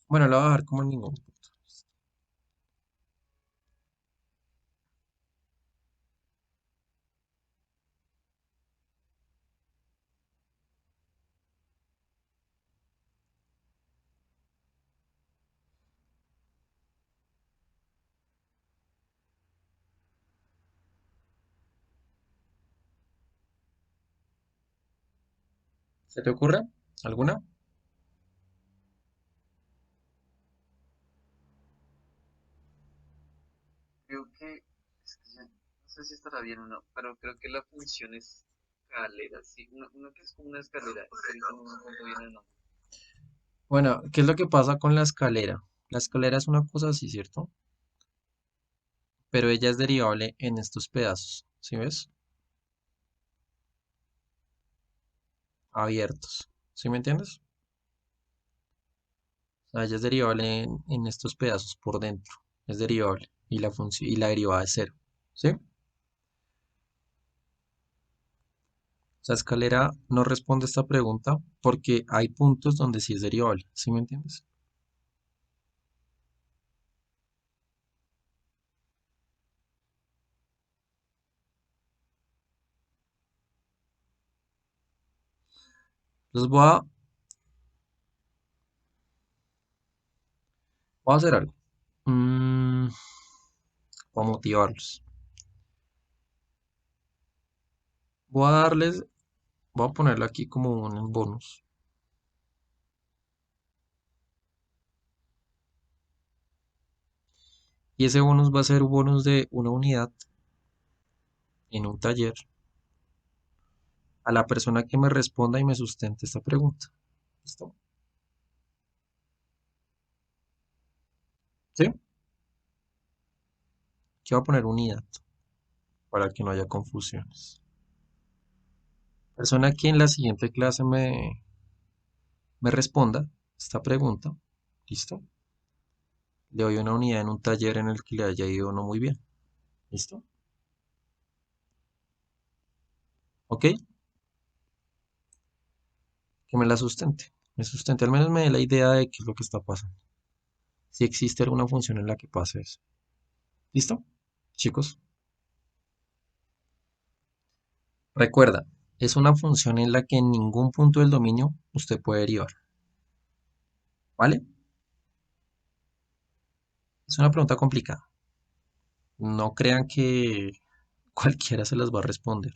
Bueno, lo voy a dejar como en ningún punto. ¿Se te ocurre alguna? Creo que, es que no sé si estará bien o no, pero creo que la función es escalera, sí, una que es como una escalera, es que ahorita no me acuerdo bien el nombre. Bueno, ¿qué es lo que pasa con la escalera? La escalera es una cosa así, ¿cierto? Pero ella es derivable en estos pedazos, ¿sí ves? Abiertos, ¿sí me entiendes? O sea, ella es derivable en estos pedazos por dentro, es derivable y la función y la derivada es cero, ¿sí? O sea, escalera no responde a esta pregunta porque hay puntos donde sí es derivable, ¿sí me entiendes? Entonces voy a hacer algo. Mm, para motivarlos. Voy a darles, voy a ponerlo aquí como un bonus. Y ese bonus va a ser un bonus de una unidad en un taller a la persona que me responda y me sustente esta pregunta. ¿Listo? ¿Sí? Aquí voy a poner unidad para que no haya confusiones. Persona que en la siguiente clase me responda esta pregunta. ¿Listo? Le doy una unidad en un taller en el que le haya ido no muy bien. ¿Listo? ¿Ok? Que me la sustente. Me sustente, al menos me dé la idea de qué es lo que está pasando. Si existe alguna función en la que pase eso. ¿Listo? Chicos, recuerda, es una función en la que en ningún punto del dominio usted puede derivar. ¿Vale? Es una pregunta complicada. No crean que cualquiera se las va a responder.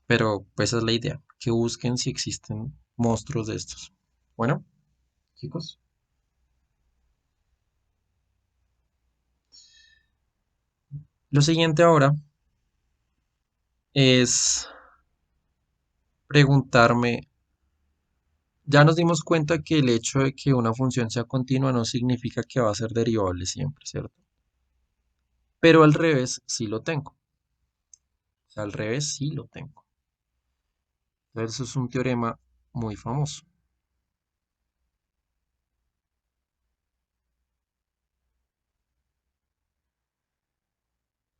Pero pues esa es la idea, que busquen si existen monstruos de estos. Bueno, chicos, lo siguiente ahora es preguntarme, ya nos dimos cuenta que el hecho de que una función sea continua no significa que va a ser derivable siempre, ¿cierto? Pero al revés sí lo tengo. O sea, al revés sí lo tengo. Entonces eso es un teorema muy famoso.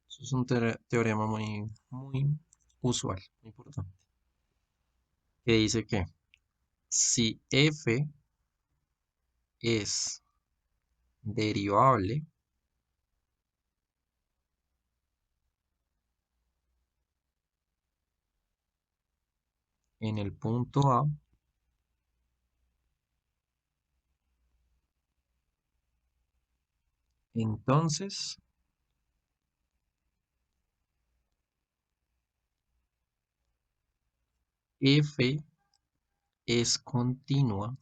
Eso es un teorema muy usual, muy importante. Que dice que si f es derivable en el punto A, entonces f es continua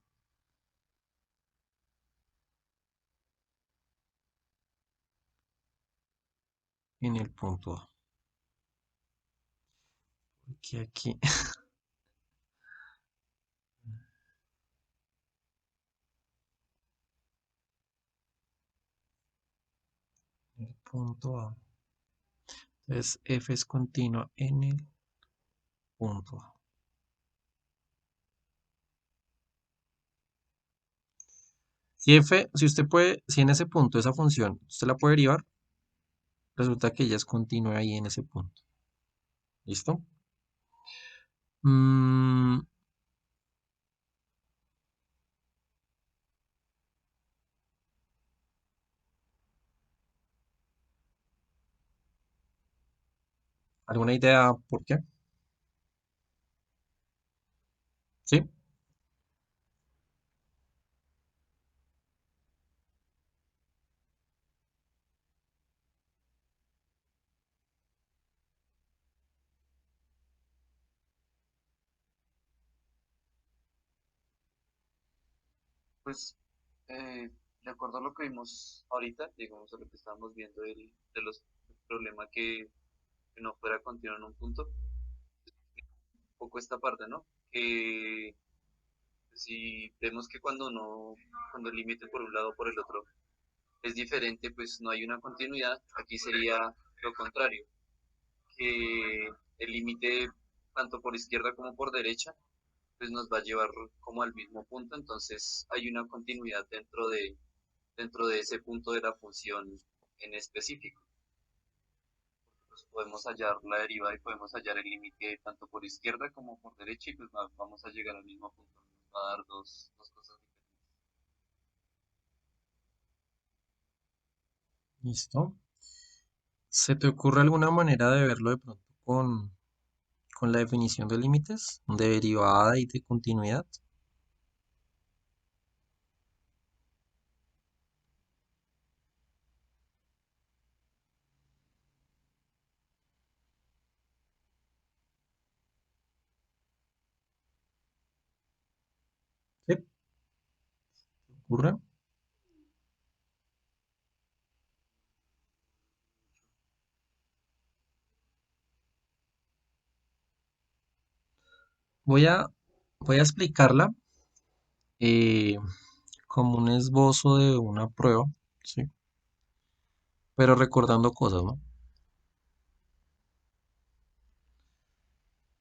en el punto A. Porque aquí, en el punto A. Entonces f es continua en el punto A. Si f, si usted puede, si en ese punto esa función usted la puede derivar, resulta que ella es continua ahí en ese punto. ¿Listo? Mm, ¿Alguna idea por qué? Sí, Pues, de acuerdo a lo que vimos ahorita, digamos a lo que estábamos viendo de los problemas que no fuera continuo en un punto, un poco esta parte, ¿no? Que si vemos que cuando el límite por un lado o por el otro es diferente, pues no hay una continuidad, aquí sería lo contrario, que el límite tanto por izquierda como por derecha, pues nos va a llevar como al mismo punto, entonces hay una continuidad dentro de ese punto de la función en específico. Pues podemos hallar la deriva y podemos hallar el límite tanto por izquierda como por derecha y pues vamos a llegar al mismo punto. Nos va a dar dos cosas diferentes. listo. ¿Se te ocurre alguna manera de verlo de pronto con la definición de límites, de derivada y de continuidad? ocurre? Voy a, voy a explicarla eh, como un esbozo de una prueba, ¿sí? Pero recordando cosas, ¿no?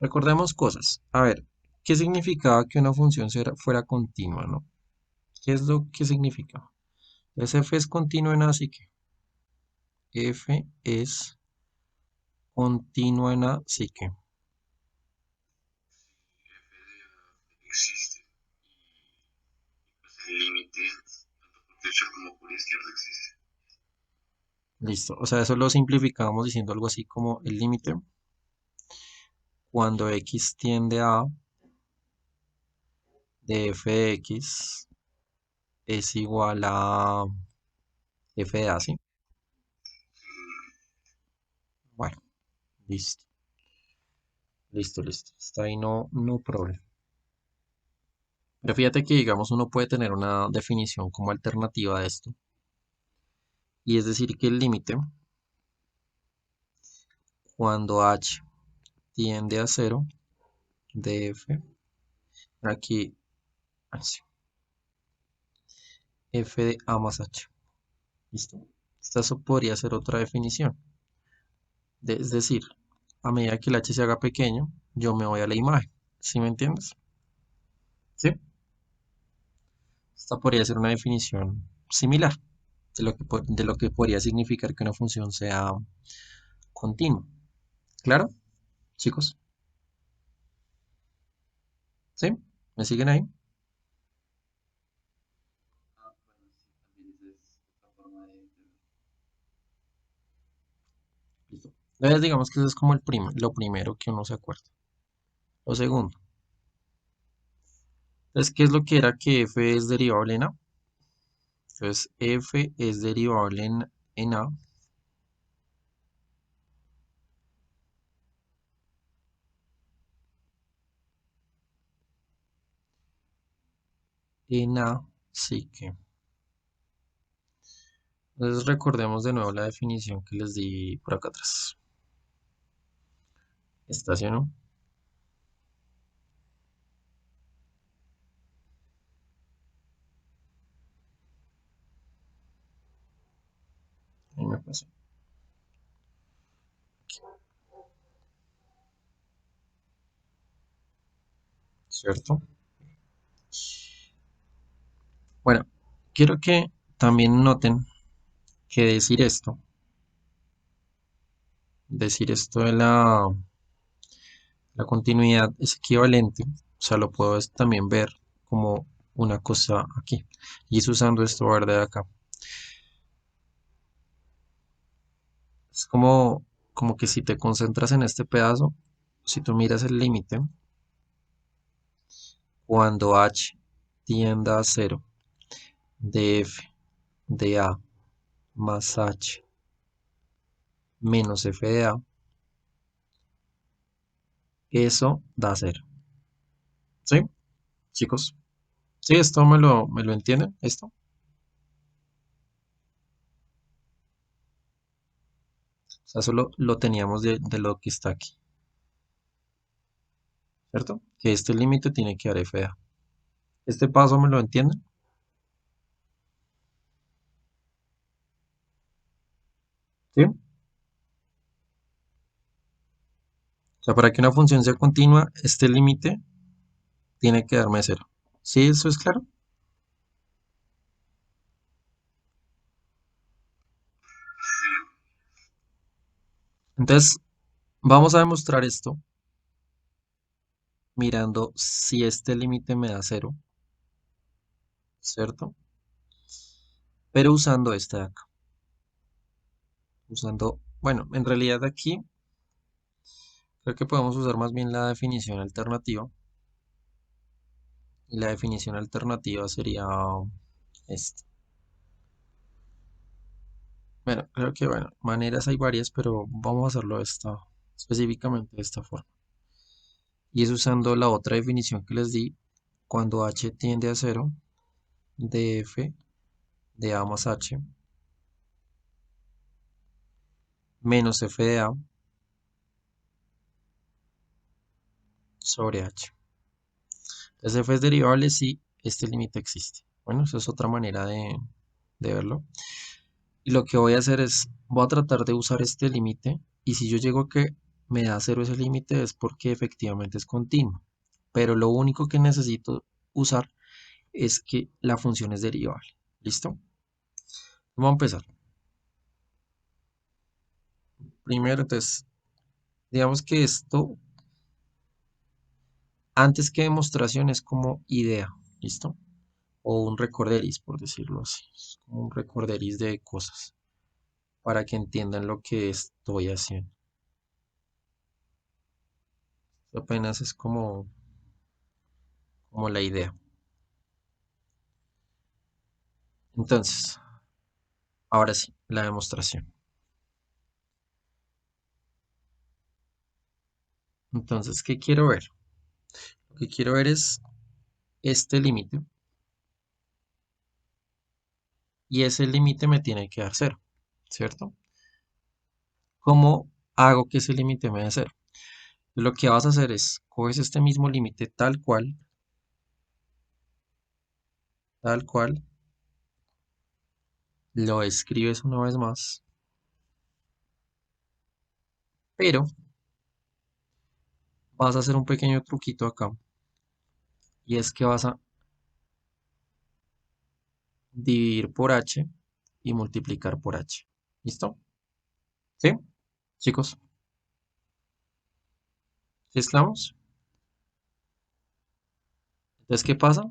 Recordemos cosas. A ver, ¿qué significaba que una función fuera continua, ¿no? ¿Qué es lo que significa? Entonces f es continua en A, así que f es continua en A, así que Existe. Pues el límite, tanto por derecha como por izquierda existe. listo. O sea, eso lo simplificamos diciendo algo así como el límite cuando x tiende a de f de x es igual a f de A, ¿sí? Bueno, listo, listo, listo. Está ahí no problema. Pero fíjate que, digamos, uno puede tener una definición como alternativa de esto. Y es decir, que el límite, cuando h tiende a cero de f, aquí, así, f de a más h. ¿Listo? Esta podría ser otra definición. Es decir, a medida que el h se haga pequeño, yo me voy a la imagen. ¿Sí me entiendes? ¿Sí? Esta podría ser una definición similar de lo que podría significar que una función sea continua. ¿Claro, chicos? ¿Sí? ¿Me siguen ahí? Ah, bueno, sí, también esa es otra forma de verlo. Listo. Entonces digamos que eso es como lo primero que uno se acuerda. Lo segundo. Entonces, ¿qué es lo que era que f es derivable en a? Entonces, f es derivable en a, sí que. Entonces recordemos de nuevo la definición que les di por acá atrás. Estaciono. Ahí me pasé. ¿Cierto? Bueno, quiero que también noten que decir esto de la continuidad es equivalente, o sea, lo puedo también ver como una cosa aquí. Y es usando esto verde de acá. Es como que si te concentras en este pedazo, si tú miras el límite, cuando h tienda a cero de f de a más h menos f de a, eso da cero. ¿Sí, chicos? ¿Sí, esto me lo entienden? ¿Esto? O sea, eso lo teníamos de lo que está aquí, ¿cierto? Que este límite tiene que dar f de a. ¿Este paso me lo entienden? ¿Sí? O sea, para que una función sea continua, este límite tiene que darme cero. ¿Sí, eso es claro? Entonces, vamos a demostrar esto mirando si este límite me da cero, ¿cierto? Pero usando este de acá. Bueno, en realidad aquí creo que podemos usar más bien la definición alternativa. Y la definición alternativa sería esta. Bueno, creo que, bueno, maneras hay varias, pero vamos a hacerlo específicamente de esta forma. Y es usando la otra definición que les di, cuando h tiende a cero de f de a más h menos f de a sobre h. Entonces f es derivable si este límite existe. Bueno, esa es otra manera de verlo. Y lo que voy a hacer es, voy a tratar de usar este límite y si yo llego a que me da cero ese límite es porque efectivamente es continuo. Pero lo único que necesito usar es que la función es derivable. ¿Listo? Vamos a empezar. Primero, entonces, digamos que esto, antes que demostración, es como idea. ¿Listo? O un recorderis, por decirlo así. Es como un recorderis de cosas para que entiendan lo que estoy haciendo. Apenas es como la idea. Entonces, ahora sí, la demostración. Entonces, ¿qué quiero ver? Lo que quiero ver es este límite y ese límite me tiene que dar cero, ¿cierto? ¿Cómo hago que ese límite me dé cero? Lo que vas a hacer es, coges este mismo límite tal cual, lo escribes una vez más, pero vas a hacer un pequeño truquito acá y es que vas a dividir por h y multiplicar por h. ¿Listo? ¿Sí? Chicos, ¿sí estamos? Entonces, ¿qué pasa?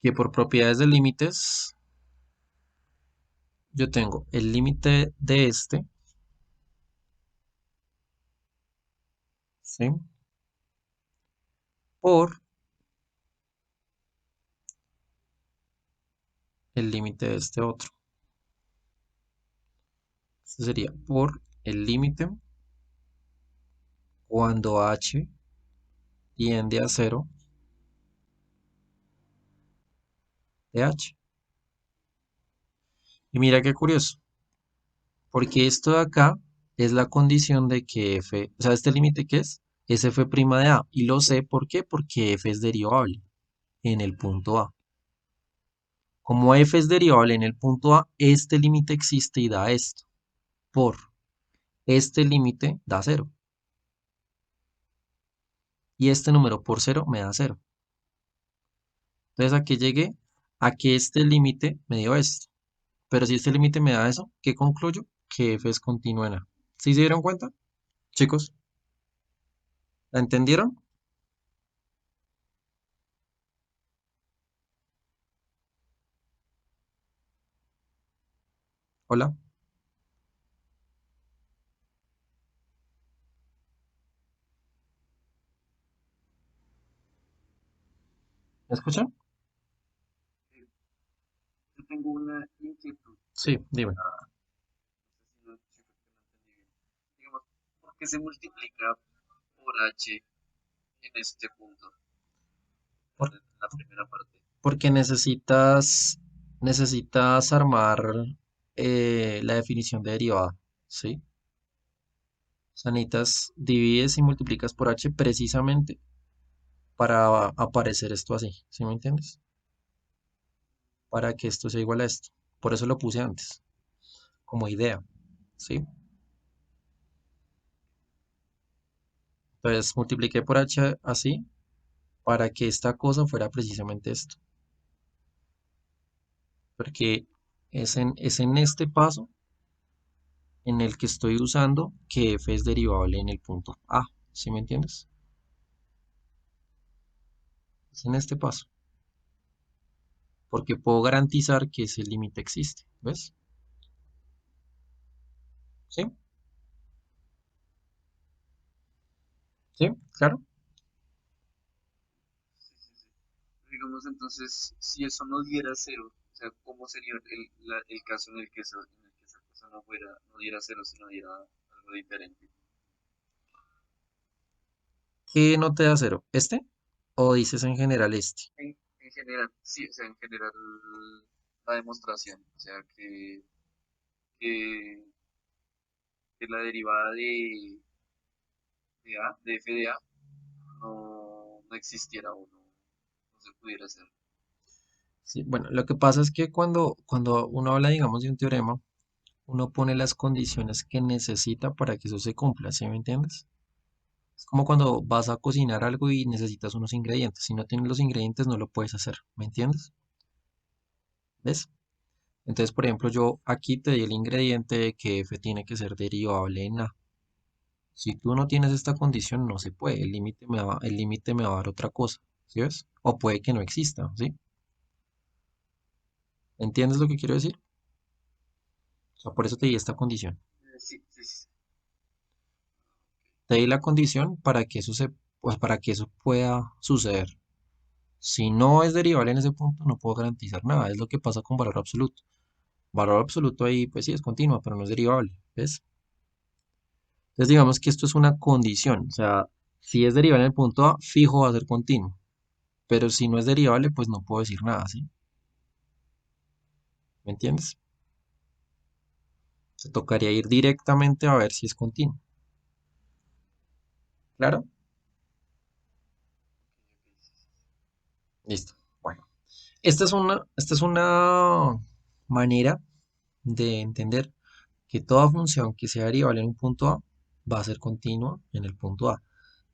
Que por propiedades de límites, yo tengo el límite de este, ¿sí? Por el límite de este otro. Este sería por el límite cuando h tiende a cero de h. Y mira qué curioso, porque esto de acá es la condición de que f, o sea, este límite que es f' de a. Y lo sé, ¿por qué? Porque f es derivable en el punto a. Como f es derivable en el punto a, este límite existe y da esto. Por este límite da cero. Y este número por cero me da cero. Entonces aquí llegué a que este límite me dio esto. Pero si este límite me da eso, ¿qué concluyo? Que f es continua en a. ¿Sí se dieron cuenta, chicos? ¿La entendieron? Hola, ¿me escuchan? Eh, yo tengo una inquietud. Sí, dime. No sé si, no, si fue que no entendí bien. Digamos, ¿por qué se multiplica por h en este punto, Por- en la primera parte? porque necesitas armar la definición de derivada, ¿sí? O sea, necesitas, divides y multiplicas por h precisamente para aparecer esto así, ¿sí me entiendes? Para que esto sea igual a esto. Por eso lo puse antes, como idea, ¿sí? Entonces multipliqué por h así para que esta cosa fuera precisamente esto. Porque es en este paso en el que estoy usando que f es derivable en el punto A. ¿Sí me entiendes? Es en este paso. Porque puedo garantizar que ese límite existe. ¿Ves? ¿Sí? ¿Sí? ¿Claro? Sí, sí, sí. Digamos entonces, si eso no diera cero, o sea, ¿cómo sería el caso en el que esa cosa no fuera, no diera cero, sino diera algo diferente? ¿Qué no te da cero? ¿Este? ¿O dices en general este? en general, sí, o sea, en general la demostración, o sea, que, que la derivada de f de a no existiera o no se pudiera hacer. Sí, bueno, lo que pasa es que cuando uno habla, digamos, de un teorema, uno pone las condiciones que necesita para que eso se cumpla, ¿sí me entiendes? Es como cuando vas a cocinar algo y necesitas unos ingredientes. Si no tienes los ingredientes, no lo puedes hacer, ¿me entiendes? ¿Ves? Entonces, por ejemplo, yo aquí te di el ingrediente de que F tiene que ser derivable en A. Si tú no tienes esta condición, no se puede. El límite me va a dar otra cosa, ¿sí ves? O puede que no exista, ¿sí? ¿Entiendes lo que quiero decir? O sea, por eso te di esta condición. Sí, sí, sí. Te di la condición para que pues para que eso pueda suceder. Si no es derivable en ese punto, no puedo garantizar nada. Es lo que pasa con valor absoluto. Valor absoluto ahí, pues sí, es continua, pero no es derivable, ¿ves? Entonces digamos que esto es una condición. O sea, si es derivable en el punto A, fijo va a ser continuo. Pero si no es derivable, pues no puedo decir nada, ¿sí? ¿Me entiendes? Se tocaría ir directamente a ver si es continuo. ¿Claro? Listo. Bueno, esta es una manera de entender que toda función que sea derivable en un punto A va a ser continua en el punto A.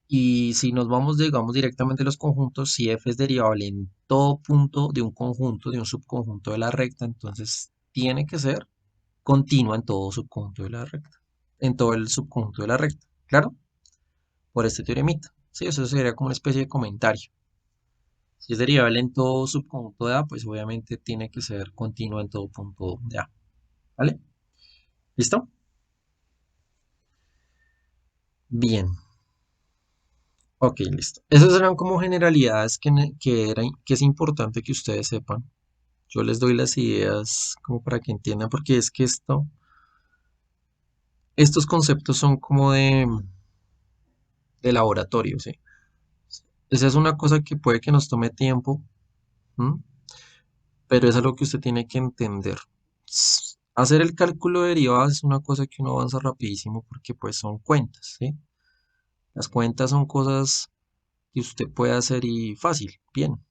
Y si nos vamos, digamos, directamente a los conjuntos, si f es derivable en todo punto de un conjunto, de un subconjunto de la recta, entonces tiene que ser continua en todo subconjunto de la recta, en todo el subconjunto de la recta. ¿Claro? Por este teoremita. Sí, eso sería como una especie de comentario. Si es derivable en todo subconjunto de A, pues obviamente tiene que ser continua en todo punto de A. ¿Vale? ¿Listo? Bien. Ok, listo. Esas eran como generalidades que es importante que ustedes sepan. Yo les doy las ideas como para que entiendan, porque es que estos conceptos son como de laboratorio, ¿sí? Esa es una cosa que puede que nos tome tiempo, ¿m? Pero es algo que usted tiene que entender. Hacer el cálculo de derivadas es una cosa que uno avanza rapidísimo porque pues son cuentas, ¿sí? Las cuentas son cosas que usted puede hacer y fácil, bien,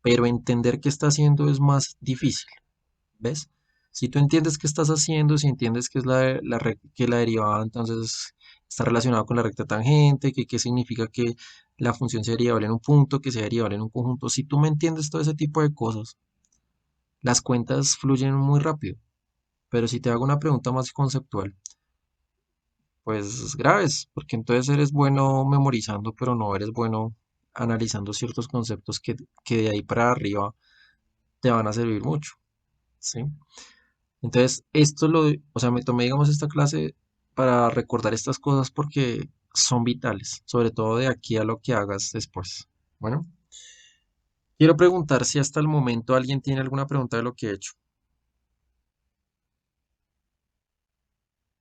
pero entender qué está haciendo es más difícil. ¿Ves? Si tú entiendes qué estás haciendo, si entiendes que es que la derivada entonces está relacionada con la recta tangente, que qué significa que la función sea derivable en un punto, que sea derivable en un conjunto, si tú me entiendes todo ese tipo de cosas, las cuentas fluyen muy rápido. Pero si te hago una pregunta más conceptual, pues graves, porque entonces eres bueno memorizando, pero no eres bueno analizando ciertos conceptos que de ahí para arriba te van a servir mucho, ¿sí? Entonces, o sea, me tomé, digamos, esta clase para recordar estas cosas porque son vitales, sobre todo de aquí a lo que hagas después. Bueno, quiero preguntar si hasta el momento alguien tiene alguna pregunta de lo que he hecho.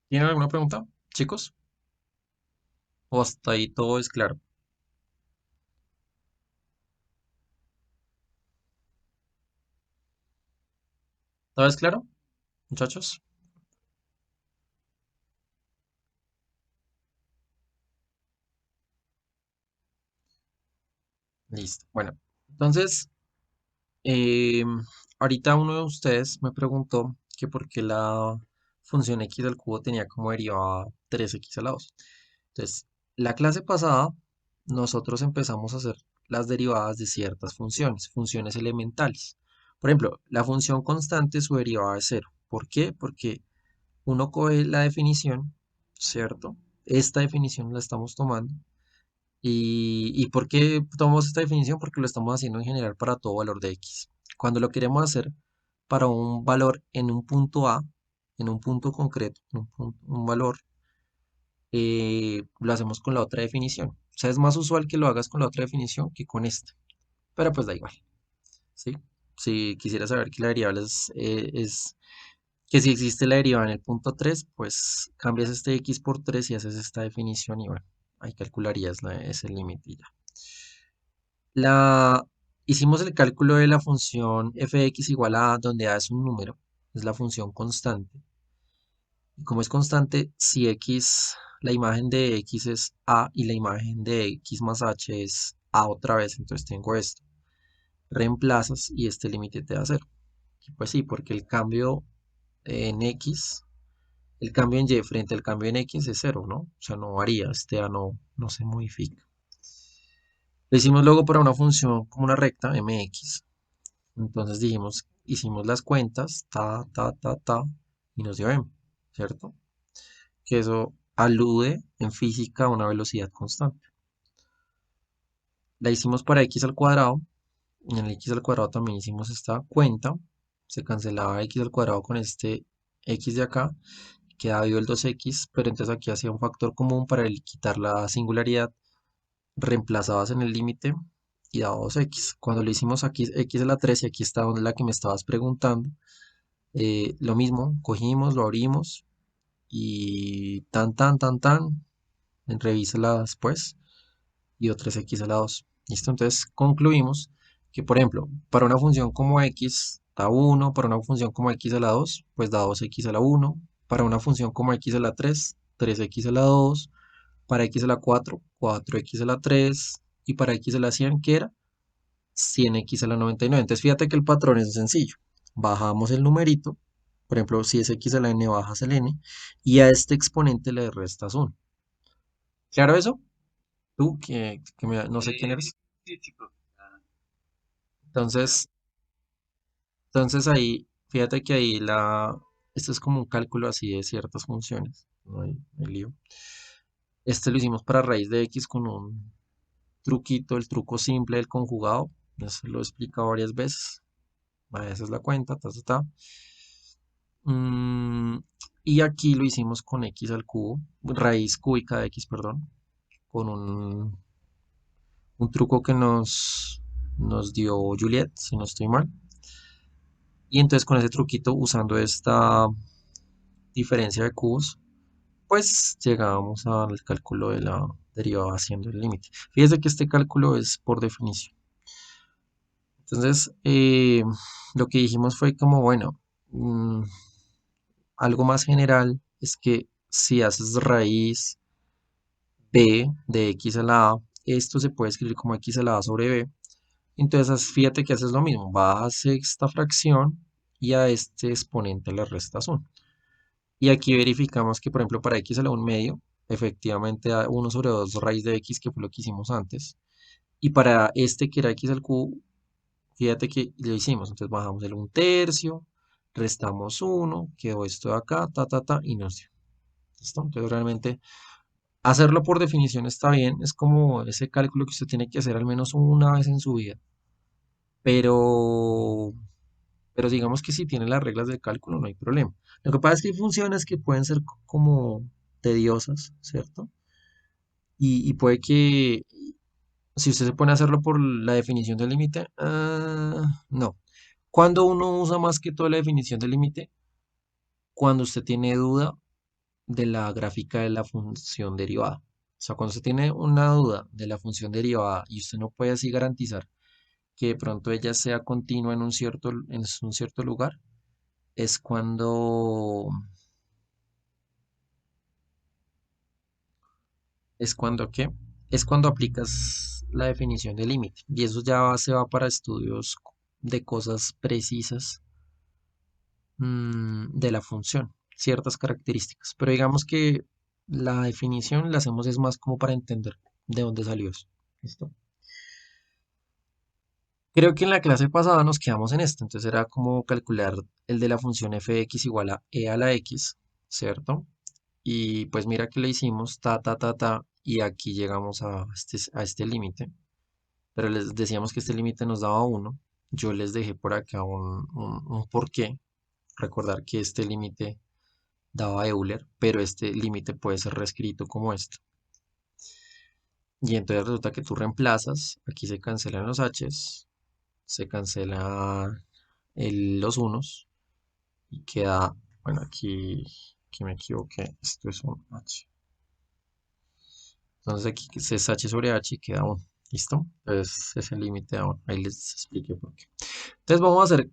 ¿Tienen alguna pregunta, chicos? ¿O hasta ahí todo es claro? ¿Todo es claro, muchachos? Listo. Bueno, entonces, eh, ahorita uno de ustedes me preguntó que por qué la función x al cubo tenía como derivada 3x a la 2. Entonces, la clase pasada nosotros empezamos a hacer las derivadas de ciertas funciones, funciones elementales. Por ejemplo, la función constante, su derivada es cero. ¿Por qué? Porque uno coge la definición, ¿cierto? Esta definición la estamos tomando. ¿Y por qué tomamos esta definición? Porque lo estamos haciendo en general para todo valor de x. Cuando lo queremos hacer para un valor en un punto A, en un punto concreto, un valor lo hacemos con la otra definición. O sea, es más usual que lo hagas con la otra definición que con esta. Pero pues da igual, ¿sí? Si quisiera saber que la variable es que si existe la derivada en el punto 3 pues cambias este x por 3 y haces esta definición y bueno, ahí calcularías ese límite y ya. La, hicimos el cálculo de la función fx igual a donde a es un número, es la función constante. Y como es constante, si x, la imagen de x es a y la imagen de x más h es a otra vez, entonces tengo esto. Reemplazas y este límite te da cero. Y pues sí, porque el cambio en x, el cambio en y frente al cambio en x es cero, ¿no? O sea, no varía, este a no se modifica. Lo hicimos luego para una función como una recta, mx. Entonces dijimos, hicimos las cuentas, y nos dio m, ¿cierto? Que eso alude en física a una velocidad constante. La hicimos para x al cuadrado, y en el x al cuadrado también hicimos esta cuenta, se cancelaba x al cuadrado con este x de acá, queda vivo el 2x, pero entonces aquí hacía un factor común para quitar la singularidad, reemplazabas en el límite y daba 2x. Cuando le hicimos aquí x a la 3 y aquí está donde la que me estabas preguntando, lo mismo, cogimos, lo abrimos y revísala después y dio 3x a la 2. ¿Listo? Entonces concluimos que, por ejemplo, para una función como x da 1, para una función como x a la 2, pues da 2x a la 1, para una función como x a la 3, 3x a la 2, para x a la 4, 4x a la 3, y para x a la 100, ¿qué era? 100x a la 99. Entonces fíjate que el patrón es sencillo. Bajamos el numerito, por ejemplo, si es x a la n, bajas el n, y a este exponente le restas 1. ¿Claro eso? Tú, no sé quién Eh, eres. sí, chico. Ah, ya. Entonces, entonces ahí, fíjate que ahí esto es como un cálculo así de ciertas funciones. No hay lío. Este lo hicimos para raíz de x con un truquito, el truco simple del conjugado. Eso lo he explicado varias veces. Esa es la cuenta, Mm, y aquí lo hicimos con x al cubo, raíz cúbica de x, perdón, con un truco que nos dio Juliet, si no estoy mal. Y entonces con ese truquito, usando esta diferencia de cubos, pues llegábamos al cálculo de la derivada haciendo el límite. Fíjese que este cálculo es por definición. Entonces, lo que dijimos fue como, bueno, mm, algo más general es que si haces raíz b de x a la a, esto se puede escribir como x a la a sobre b. Entonces, fíjate que haces lo mismo, bajas esta fracción y a este exponente le restas 1. Y aquí verificamos que, por ejemplo, para x a la 1 medio, efectivamente da 1 sobre 2 raíz de x, que fue lo que hicimos antes. Y para este que era x al cubo, fíjate que lo hicimos. Entonces bajamos el 1/3, restamos 1, quedó esto de acá, y nos dio. ¿Listo? Entonces realmente hacerlo por definición está bien. Es como ese cálculo que usted tiene que hacer al menos una vez en su vida. Pero, pero digamos que si tiene las reglas del cálculo no hay problema. Lo que pasa es que hay funciones que pueden ser como tediosas, ¿cierto? Y puede que si usted se pone a hacerlo por la definición del límite, no. Cuando uno usa más que todo la definición del límite, cuando usted tiene duda de la gráfica de la función derivada. O sea, cuando usted tiene una duda de la función derivada y usted no puede así garantizar que de pronto ella sea continua en un cierto lugar, es ¿qué? Es cuando aplicas la definición de límite. Y eso ya se va para estudios de cosas precisas, de la función, ciertas características. Pero digamos que la definición la hacemos es más como para entender de dónde salió eso. ¿Listo? Creo que en la clase pasada nos quedamos en esto. Entonces era como calcular el de la función fx igual a e a la x, ¿cierto? Y pues mira que le hicimos y aquí llegamos a este límite. Pero les decíamos que este límite nos daba 1. Yo les dejé por acá un porqué. Recordar que este límite daba Euler, pero este límite puede ser reescrito como esto. Y entonces resulta que tú reemplazas, aquí se cancelan los h's, se cancelan los unos y queda, bueno, aquí me equivoqué, esto es un h. Entonces aquí es h sobre h y queda 1. ¿Listo? Entonces, ese límite ahora, ahí les expliqué por qué. Entonces, vamos a hacer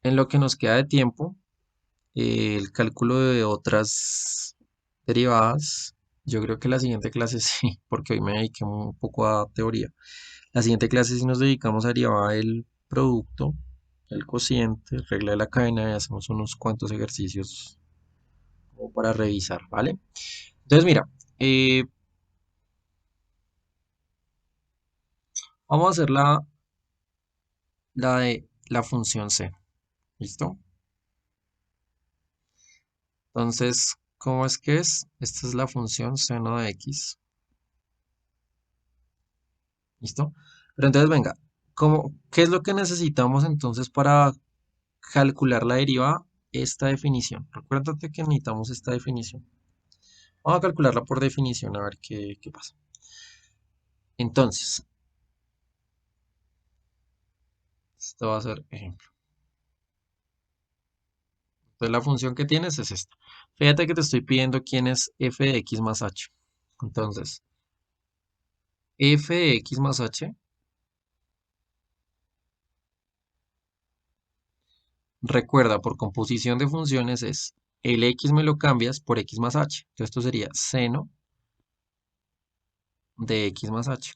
en lo que nos queda de tiempo el cálculo de otras derivadas. Yo creo que la siguiente clase sí, porque hoy me dediqué un poco a teoría. La siguiente clase sí nos dedicamos a derivar el producto, el cociente, regla de la cadena y hacemos unos cuantos ejercicios como para revisar, ¿vale? Entonces, mira, eh, vamos a hacer la de la función c, ¿listo? Entonces, ¿cómo es que es? Esta es la función seno de x, ¿listo? Pero entonces, venga, ¿qué es lo que necesitamos entonces para calcular la derivada? Esta definición. Recuérdate que necesitamos esta definición. Vamos a calcularla por definición a ver qué pasa. Entonces, esto va a ser ejemplo. Entonces, la función que tienes es esta. Fíjate que te estoy pidiendo quién es f de x más h. Entonces, f de x más h, recuerda, por composición de funciones es el x me lo cambias por x más h. Entonces, esto sería seno de x más h.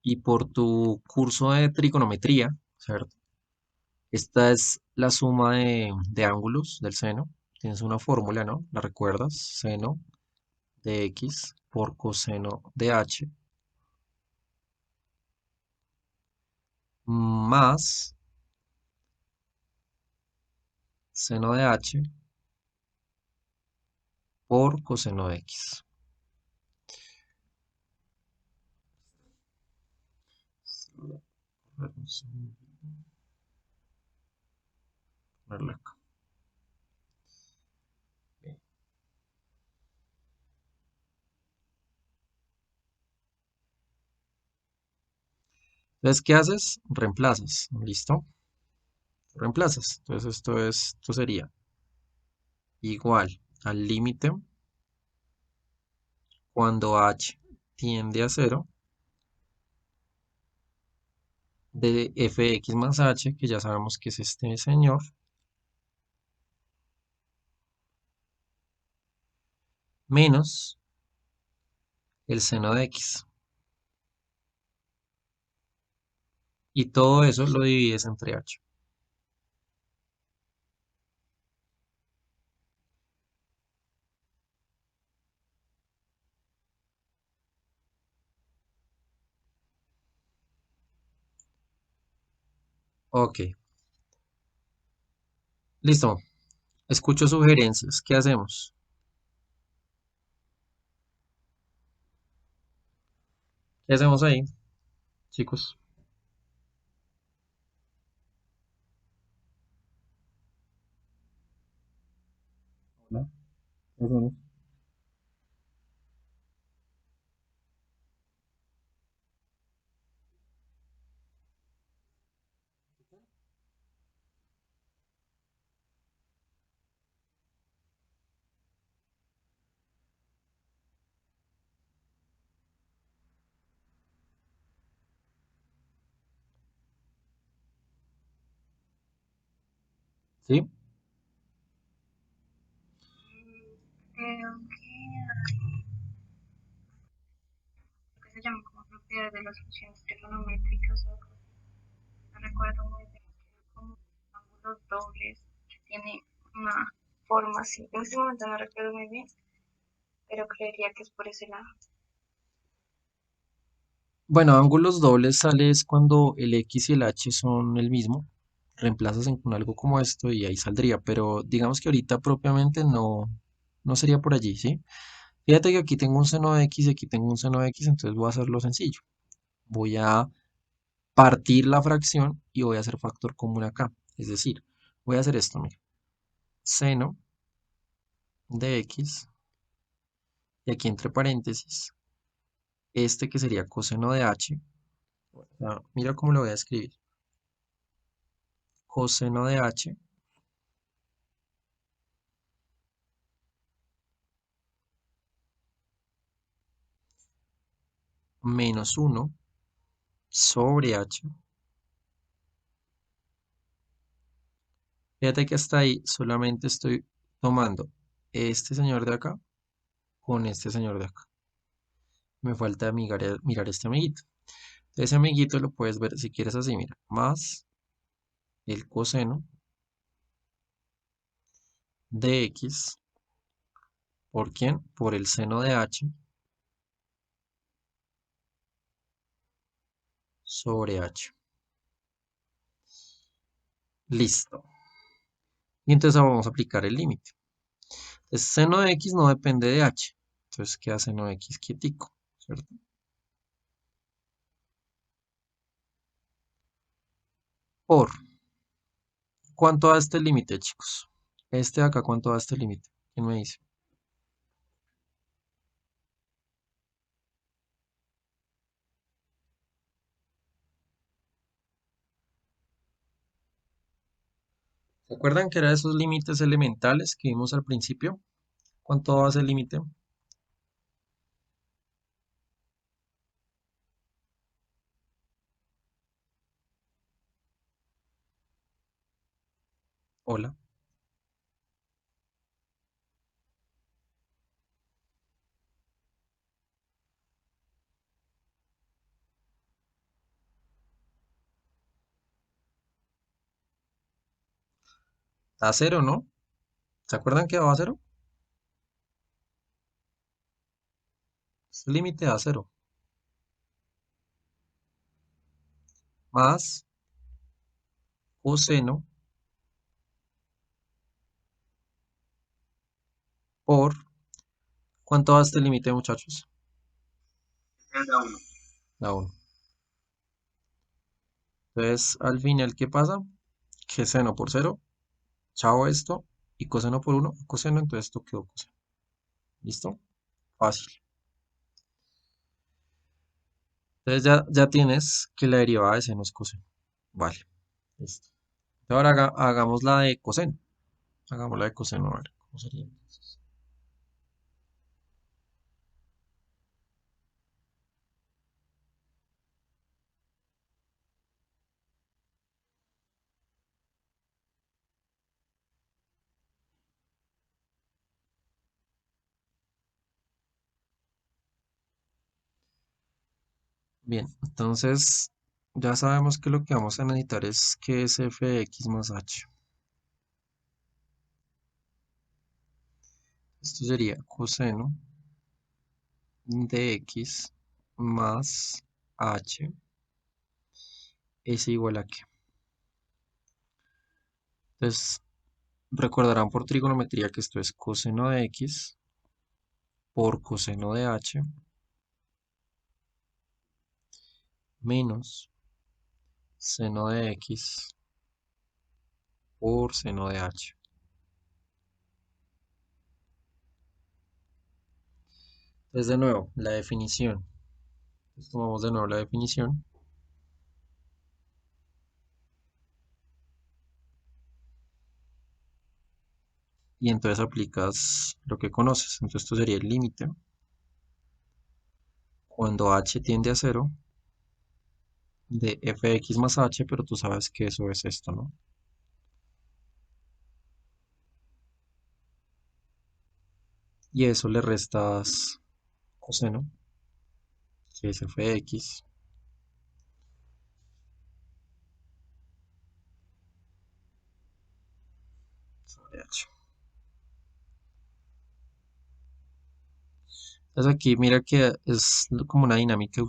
Y por tu curso de trigonometría, ¿cierto? Esta es la suma de ángulos del seno. Tienes una fórmula, ¿no? ¿La recuerdas? Seno de x por coseno de h más seno de h por coseno de x. Vamos a ponerla acá. Entonces, ¿qué haces? Reemplazas. ¿Listo? Reemplazas. Entonces, esto sería igual al límite cuando h tiende a cero de fx más h, que ya sabemos que es este señor, menos el seno de x. Y todo eso lo divides entre h. Ok, listo. Escucho sugerencias. ¿Qué hacemos? ¿Qué hacemos ahí, chicos? Hola, ¿qué hacemos? ¿Sí? Creo que se llama como propiedad de las funciones trigonométricas o algo así. No recuerdo muy bien, que como ángulos dobles, que tiene una forma así. En este momento no recuerdo muy bien, pero creería que es por ese lado. Bueno, ángulos dobles sales cuando el x y el h son el mismo. Reemplazas con algo como esto y ahí saldría. Pero digamos que ahorita propiamente no sería por allí, ¿sí? Fíjate que aquí tengo un seno de x y aquí tengo un seno de x, entonces voy a hacerlo sencillo. Voy a partir la fracción y voy a hacer factor común acá. Es decir, voy a hacer esto, mira. Seno de x y aquí entre paréntesis, este que sería coseno de h. O sea, mira cómo lo voy a escribir. Coseno de h menos 1 sobre h. Fíjate que hasta ahí solamente estoy tomando este señor de acá con este señor de acá. Me falta mirar este amiguito. Ese amiguito lo puedes ver si quieres así, mira, más el coseno de x, ¿por quién? Por el seno de h sobre h. Listo. Y entonces ahora vamos a aplicar el límite. Entonces, seno de x no depende de h. Entonces queda seno de x quietico, ¿cierto? Por, ¿cuánto da este límite, chicos? Este de acá, ¿cuánto da este límite? ¿Quién me dice? ¿Se acuerdan que era de esos límites elementales que vimos al principio? ¿Cuánto va a ser el límite? Hola. A cero, ¿no? ¿Se acuerdan que va a cero? Es el límite a cero. Más coseno por... ¿Cuánto va este límite, muchachos? Es la 1. La 1. Entonces, al final, ¿qué pasa? Que seno por cero, chao esto, y coseno por uno, coseno, entonces esto quedó coseno. ¿Listo? Fácil. Entonces ya tienes que la derivada de seno es coseno. Vale. Listo. Ahora hagamos la de coseno. Hagamos la de coseno, a ver, ¿cómo sería entonces? Bien, entonces ya sabemos que lo que vamos a necesitar es que es f de x más h. Esto sería coseno de x más h es igual a qué. Entonces, recordarán por trigonometría que esto es coseno de x por coseno de h menos seno de x por seno de h. Entonces, de nuevo, la definición. Entonces, tomamos de nuevo la definición y entonces aplicas lo que conoces. Entonces, esto sería el límite cuando h tiende a cero de f de x más h, pero tú sabes que eso es esto, ¿no? Y a eso le restas coseno, que es f de x sobre h. Entonces aquí mira que es como una dinámica,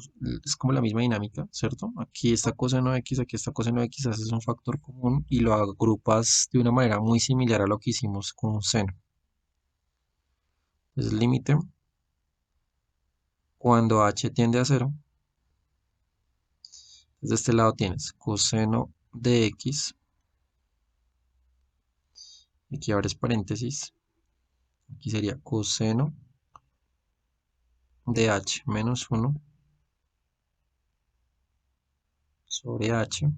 es como la misma dinámica, ¿cierto? Aquí está coseno de x, aquí está coseno de x, haces un factor común y lo agrupas de una manera muy similar a lo que hicimos con seno. Es límite cuando h tiende a cero. De este lado tienes coseno de x, aquí abres paréntesis, aquí sería coseno de h menos 1 sobre h.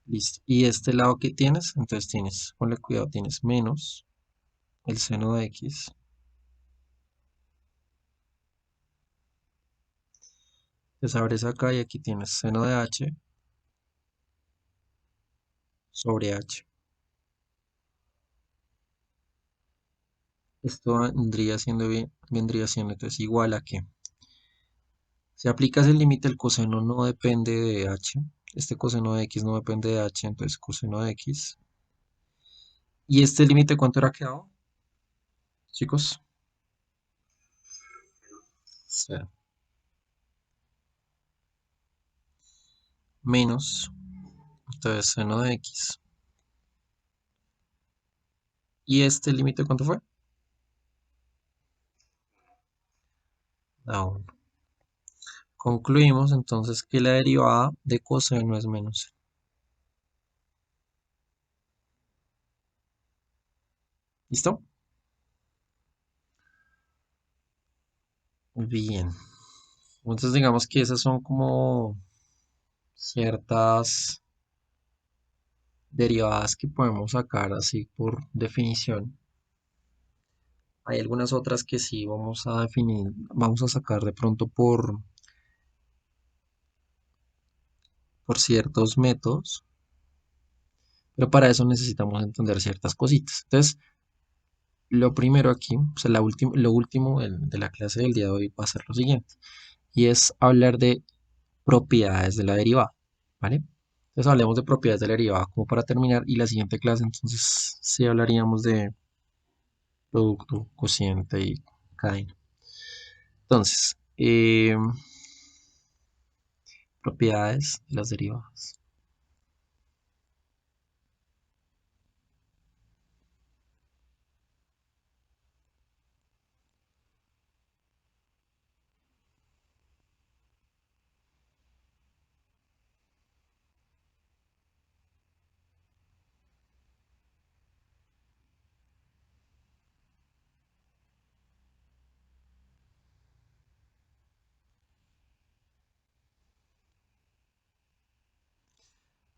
Listo. Y este lado que tienes, entonces tienes, ponle cuidado, tienes menos el seno de x Entonces abres acá y aquí tienes seno de h sobre h. Esto vendría siendo entonces igual a que si aplicas el límite, el coseno no depende de h. Este coseno de x no depende de h, entonces coseno de x. ¿Y este límite cuánto era quedado, chicos? Cero. Menos, entonces seno de x. ¿Y este límite cuánto fue? A 1. Concluimos entonces que la derivada de coseno es menos. ¿Listo? Bien. Entonces digamos que esas son como ciertas derivadas que podemos sacar así por definición. Hay algunas otras que sí vamos a definir, vamos a sacar de pronto por ciertos métodos, pero para eso necesitamos entender ciertas cositas. Entonces, lo primero aquí, o sea, lo último de la clase del día de hoy va a ser lo siguiente, y es hablar de propiedades de la derivada, ¿vale? Entonces hablemos de propiedades de la derivada como para terminar, y la siguiente clase entonces sí hablaríamos de producto, cociente y cadena. Entonces, propiedades de las derivadas.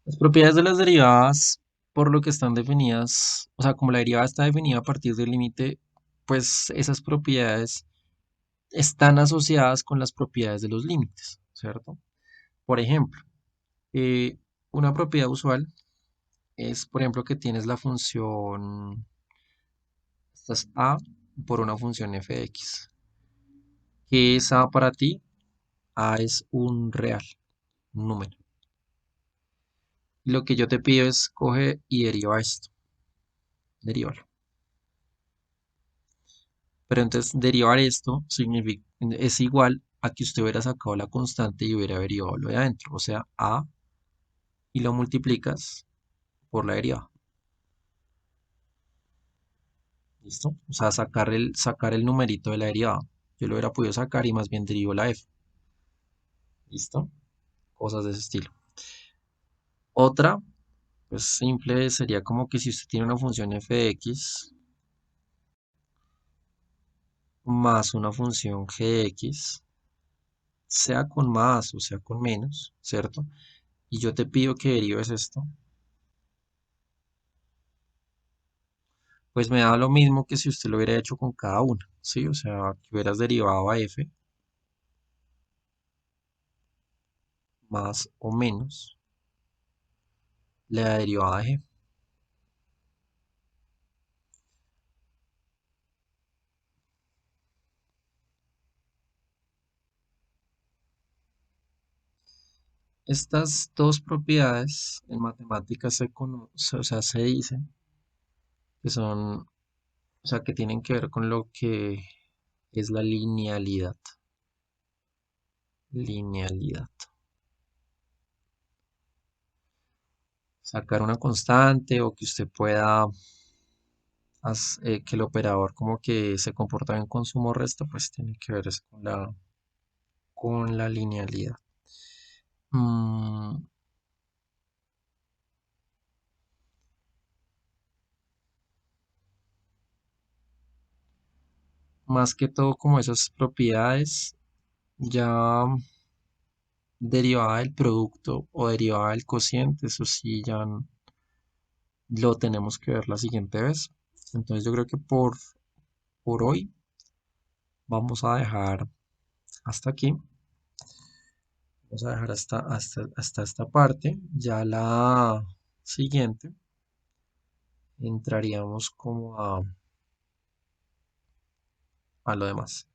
Las propiedades de las derivadas, por lo que están definidas, o sea, como la derivada está definida a partir del límite, pues esas propiedades están asociadas con las propiedades de los límites, ¿cierto? Por ejemplo, eh, una propiedad usual es, por ejemplo, que tienes la función, esta es a por una función f de x. ¿Qué es a para ti? A es un real, un número. Lo que yo te pido es coge y deriva esto, derívalo. Pero entonces derivar esto es igual a que usted hubiera sacado la constante y hubiera derivado lo de adentro, o sea, a y lo multiplicas por la derivada. ¿Listo? O sea, sacar el numerito de la derivada. Yo lo hubiera podido sacar y más bien derivo la f. ¿Listo? Cosas de ese estilo. Otra, pues simple, sería como que si usted tiene una función f de x más una función g de x, sea con más o sea con menos, ¿cierto? Y yo te pido que derives esto, pues me da lo mismo que si usted lo hubiera hecho con cada una, ¿sí? O sea, que hubieras derivado a f más o menos la derivada de g. Estas dos propiedades en matemáticas o sea, se dicen que son, o sea, que tienen que ver con lo que es la linealidad. Linealidad. Sacar una constante o que usted pueda, que el operador como que se comporta en consumo resto, pues tiene que ver es con la linealidad. Mm, más que todo como esas propiedades ya derivada del producto o derivada del cociente, eso sí ya lo tenemos que ver la siguiente vez. Entonces yo creo que por hoy vamos a dejar hasta aquí Vamos a dejar hasta esta parte. Ya la siguiente entraríamos como a lo demás.